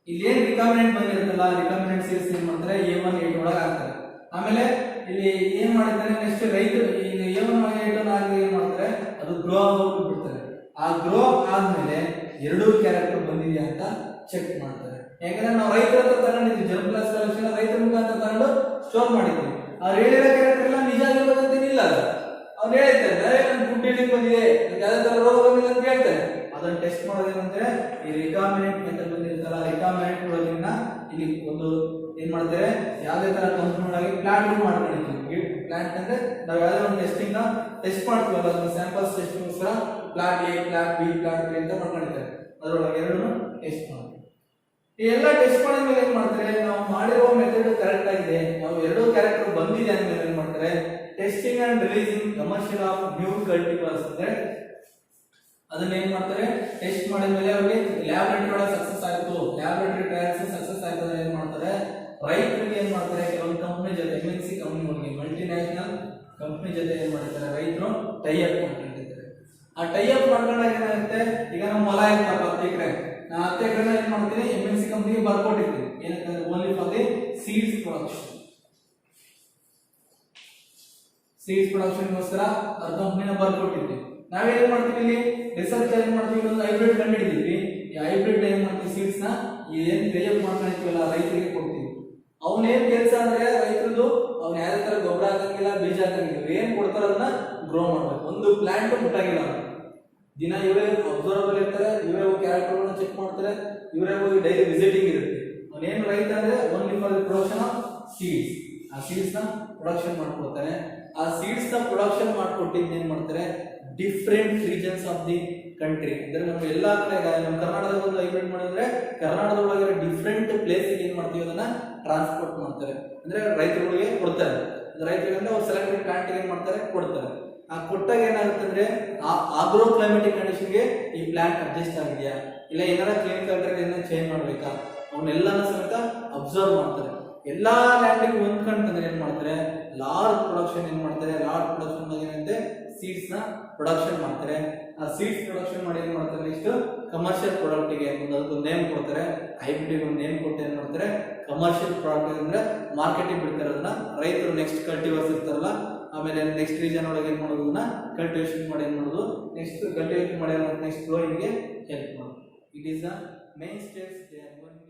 ಇಲ್ಲಿ ಏನ್ ರಿಕಾಂಬಿನೆಂಟ್ ಬಂದಿರುತ್ತಲ್ಲ ರಿಕಾಂಬಿನೆಂಟ್ ಸೀಡ್ಸ್ ಏನ್ ಮಾಡ್ತಾರೆ A1 A2 ಒಳಗೆ ಹಾಕ್ತಾರೆ. ಆಮೇಲೆ ಇಲ್ಲಿ ಏನ್ ಮಾಡಿದ್ದಾರೆ ನೆಕ್ಸ್ಟ್ ರೈತರು ಇಲ್ಲಿ A1 A2 ಆಗಿ ಏನ್ ಮಾಡ್ತಾರೆ ಅದು ಗ್ರೋ ಆಗೋಕೆ ಬಿಡ್ತಾರೆ. ಆ ಗ್ರೋ ಆದ್ಮೇಲೆ ಎರಡು ಕ್ಯಾರೆಕ್ಟರ್ ಬಂದಿದೆಯಾ ಅಂತ ಚೆಕ್ ಮಾಡ್ತಾರೆ. ಯಾಕಂದ್ರೆ ನಾವು ರೈತರ ಹತ್ರ ತಗೊಂಡಿದ್ವಿ, ಜರ್ಮ್ ಕ್ಲಾಸ್ ಕಲೆಕ್ಷನ್ ರೈತರ ಮುಖಾಂತರ ತಗೊಂಡು ಸ್ಟೋರ್ ಮಾಡಿದ್ವಿ. ಅವ್ರು ಹೇಳಿರೋ ಕ್ಯಾರೆಕ್ಟರ್ ಎಲ್ಲ ನಿಜ ಆಗಿರೋದಂತೇನಿಲ್ಲ, ಅವ್ರು ಹೇಳ್ತಾರೆ ಗುಡ್ ಈಲ್ಡಿಂಗ್ ಬಂದಿದೆ, ಯಾವ್ದೇ ತರ ರೋಗ ಬಂದಿಲ್ಲ ಅಂತ ಹೇಳ್ತಾರೆ. ಅದನ್ನ ಟೆಸ್ಟ್ ಮಾಡೋದೇನಂದ್ರೆ ಈ ರಿಕಾಂಬಿನೆಂಟ್ ಮೆಥಡ್ ಬಂದಿರುತ್ತಲ್ಲ, ರಿಕಾಂಬಿನೆಂಟ್ ಒಳಗಿನ ಇಲ್ಲಿ ಒಂದು ಏನ್ ಮಾಡ್ತಾರೆ ಯಾವ್ದೇ ತರ ಕಂಪನಿ ಒಳಗೆ ಪ್ಲಾಂಟ್ ಮಾಡ್ಕೊಂಡಿರ್ತೀವಿ. ಪ್ಲಾಂಟ್ ಅಂದ್ರೆ ನಾವು ಯಾವ್ದೇ ಒಂದು ಟೆಸ್ಟಿಂಗ್ ನ ಟೆಸ್ಟ್ ಮಾಡ್ತೀವಲ್ಲ, ಅದನ್ನ ಸ್ಯಾಂಪಲ್ಸ್ ಟೆಸ್ಟಿಂಗ್ಸ್ಕರ plant A, plant B, plant B ಅಂತ ಮಾಡ್ಕೊಂಡಿರ್ತಾರೆ. ಅದರೊಳಗೆ ಎರಡನ್ನು ಟೆಸ್ಟ್ ಮಾಡ್ತೀವಿ. ಈ ಎಲ್ಲ ಟೆಸ್ಟ್ ಮಾಡಿದ್ಮೇಲೆ ಏನ್ ಮಾಡ್ತಾರೆ, ನಾವು ಮಾಡಿರೋ ಮೆಥಡ್ ಕರೆಕ್ಟ್ ಆಗಿದೆ, ನಾವು ಎರಡು ಕ್ಯಾರೆಕ್ಟರ್ ಬಂದಿದೆ ಅಂದ್ಮೇಲೆ ಏನ್ ಮಾಡ್ತಾರೆ testing and releasing commercial of new cultivars ಅಂದ್ರೆ ಅದನ್ನ ಏನ್ ಮಾಡ್ತಾರೆ ಟೆಸ್ಟ್ ಮಾಡಿದ್ಮೇಲೆ ಅವ್ರಿಗೆ ಲ್ಯಾಬೊರೇಟರಿ ಒಳಗೆ ಸಕ್ಸಸ್ ಆಯ್ತು, ಲ್ಯಾಬೊರೇಟರಿ ಟ್ರಯಲ್ಸ್ ಸಕ್ಸಸ್ ಆಯ್ತು ಅಂದ್ರೆ ಏನ್ ಮಾಡ್ತಾರೆ ರೈತರಿಗೆ ಏನ್ ಮಾಡ್ತಾರೆ ಕೆಲವೊಂದು ಕಂಪನಿ ಜೊತೆ MNC ಕಂಪನಿಗಳಿಗೆ ಮಲ್ಟಿನ್ಯಾಷನಲ್ ಕಂಪನಿ ಜೊತೆ ಏನ್ ಮಾಡ್ತಾರೆ ರೈತರು ಟೈ ಅಪ್ ಮಾಡ್ಕೊಂಡಿರ್ತಾರೆ. ಆ ಟೈ ಅಪ್ ಮಾಡ್ಕೊಂಡಾಗ ಏನಾಗುತ್ತೆ, ಈಗ ನಮ್ಮ ಹೊಲ ಇರ್ತಪ್ಪ 10 ಎಕರೆ, ನಾ 10 ಎಕರೆ ಏನ್ ಮಾಡ್ತೀನಿ MNC ಕಂಪನಿಗೆ ಬರ್ಕೊಟ್ಟಿರ್ತೀನಿ ಏನಂತಂದ್ರೆ only for the seeds production. Seeds production ಗೋಸ್ಕರ ಆ ಕಂಪನಿನ ಬರ್ಕೊಟ್ಟಿರ್ತೀವಿ. ನಾವೇನ್ ಮಾಡ್ತೀವಿ ಇಲ್ಲಿ ರಿಸರ್ಚ್ ಏನ್ ಮಾಡ್ತೀವಿ, ಒಂದು ಹೈಬ್ರಿಡ್ ಕಂಡುಹಿಡಿದಿದ್ವಿ. ಈ ಹೈಬ್ರಿಡ್ ಏನ್ ಮಾಡ್ತೀವಿ ಸೀಡ್ಸ್ ನ ಏನ್ ಟೈಅಪ್ ಮಾಡ್ಕೊಂಡಿರ್ತೀವಲ್ಲ ರೈತರಿಗೆ ಕೊಡ್ತೀವಿ. ಅವನೇನ್ ಕೆಲಸ ಅಂದ್ರೆ ರೈತರದು ಅವ್ನ ಯಾವ್ದೇ ತರ ಗೊಬ್ಬರ ಹಾಕಂಗಿಲ್ಲ, ಬೀಜ ಹಾಕಂಗಿಲ್ಲ, ಏನ್ ಕೊಡ್ತಾರ ಅದನ್ನ ಗ್ರೋ ಮಾಡ್ಬೇಕು. ಒಂದು ಪ್ಲಾಂಟ್ ಮುಟ್ಟಾಗಿಲ್ಲ, ದಿನ ಇವರೇ ಅಬ್ಸರ್ವರ್ ಇರ್ತಾರೆ, ಇವರೇ ಹೋಗಿ ಕ್ಯಾರೆಕ್ಟರ್ ಚೆಕ್ ಮಾಡ್ತಾರೆ, ಇವರೇ ಹೋಗಿ ಡೈಲಿ ವಿಸಿಟಿಂಗ್ ಇರುತ್ತೆ. ಅವನೇನ್ ರೈತ ಅಂದ್ರೆ only for the production of seeds, ಆ ಸೀಡ್ಸ್ ನ ಪ್ರೊಡಕ್ಷನ್ ಮಾಡ್ಕೊಡ್ತಾರೆ. ಆ ಸೀಡ್ಸ್ ನ ಪ್ರೊಡಕ್ಷನ್ ಮಾಡ್ಕೊಟ್ಟಿದ್ದು ಏನ್ ಮಾಡ್ತಾರೆ different regions of the country ಅಂದ್ರೆ ನಮ್ಮ ಎಲ್ಲಾ ಕಡೆ ನಮ್ಮ ಕರ್ನಾಟಕದ ಒಂದು ಹೈಬ್ರಿಡ್ ಮಾಡಿದ್ರೆ ಕರ್ನಾಟಕದೊಳಗೆ ಡಿಫ್ರೆಂಟ್ ಪ್ಲೇಸ್ ಏನ್ ಮಾಡ್ತೀವಿ ಅದನ್ನ ಟ್ರಾನ್ಸ್ಪೋರ್ಟ್ ಮಾಡ್ತಾರೆ, ಅಂದ್ರೆ ರೈತರುಗಳಿಗೆ ಕೊಡ್ತಾರೆ. ರೈತರಿಗೆ ಅಂದ್ರೆ ಅವ್ರು ಸೆಲೆಕ್ಟೆಡ್ ಪ್ಲಾಂಟ್ ಏನ್ ಮಾಡ್ತಾರೆ ಕೊಡ್ತಾರೆ. ಆ ಕೊಟ್ಟಾಗ ಏನಾಗುತ್ತೆ ಅಂದ್ರೆ ಆ ಆಗ್ರೋ ಕ್ಲೈಮೆಟಿಕ್ ಕಂಡೀಷನ್ಗೆ ಈ ಪ್ಲಾಂಟ್ ಅಡ್ಜಸ್ಟ್ ಆಗಿದೆಯಾ ಇಲ್ಲ ಏನಾರ ಕ್ಲಿನಿಕಲ್ ಏನಾರ ಚೇಂಜ್ ಮಾಡ್ಬೇಕಾ ಅವನ್ನೆಲ್ಲನೂ ಸಮೇತ ಅಬ್ಸರ್ವ್ ಮಾಡ್ತಾರೆ. ಎಲ್ಲಾ ಲ್ಯಾಂಡಿಗೆ ಹೊಂದ್ಕೊಂಡ್ರೆ ಏನ್ ಮಾಡ್ತಾರೆ ಲಾರ್ಜ್ ಪ್ರೊಡಕ್ಷನ್ ಏನ್ ಮಾಡ್ತಾರೆ, ಲಾರ್ಜ್ ಪ್ರೊಡಕ್ಷನ್ ಏನಂತೆ ಸೀಡ್ಸ್ ನ ಪ್ರೊಡಕ್ಷನ್ ಮಾಡ್ತಾರೆ. ಆ ಸೀಡ್ಸ್ ಪ್ರೊಡಕ್ಷನ್ ಮಾಡಿ ಏನ್ ಮಾಡ್ತಾರೆ ನೆಕ್ಸ್ಟ್ ಕಮರ್ಷಿಯಲ್ ಪ್ರಾಡಕ್ಟ್ ಗೆ ಅದೊಂದು ನೇಮ್ ಕೊಡ್ತಾರೆ, ಹೈಬ್ರಿಡ್ ಒಂದು ನೇಮ್ ಕೊಟ್ಟು ಏನ್ ಮಾಡ್ತಾರೆ ಕಮರ್ಷಿಯಲ್ ಪ್ರಾಡಕ್ಟ್ ಅಂದ್ರೆ ಮಾರ್ಕೆಟಿಂಗ್ ಬಿಡ್ತಾರೆ. ಅದನ್ನ ರೈತರು ನೆಕ್ಸ್ಟ್ ಕಲ್ಟಿವರ್ಸ್ ಇರ್ತಾರಲ್ಲ ಆಮೇಲೆ ನೆಕ್ಸ್ಟ್ ರೀಜನ್ ಒಳಗೆ ಏನ್ ಮಾಡೋದನ್ನ ಕಲ್ಟಿವೇಶನ್ ಮಾಡಿ ಏನ್ ಮಾಡೋದು ನೆಕ್ಸ್ಟ್ ಕಲ್ಟಿವೇಟ್ ಮಾಡಿ ನೆಕ್ಸ್ಟ್ ಗ್ರೋಯಿಂಗ್ ಗೆ ಹೆಲ್ಪ್ ಮಾಡೋದು. It is the main steps they are going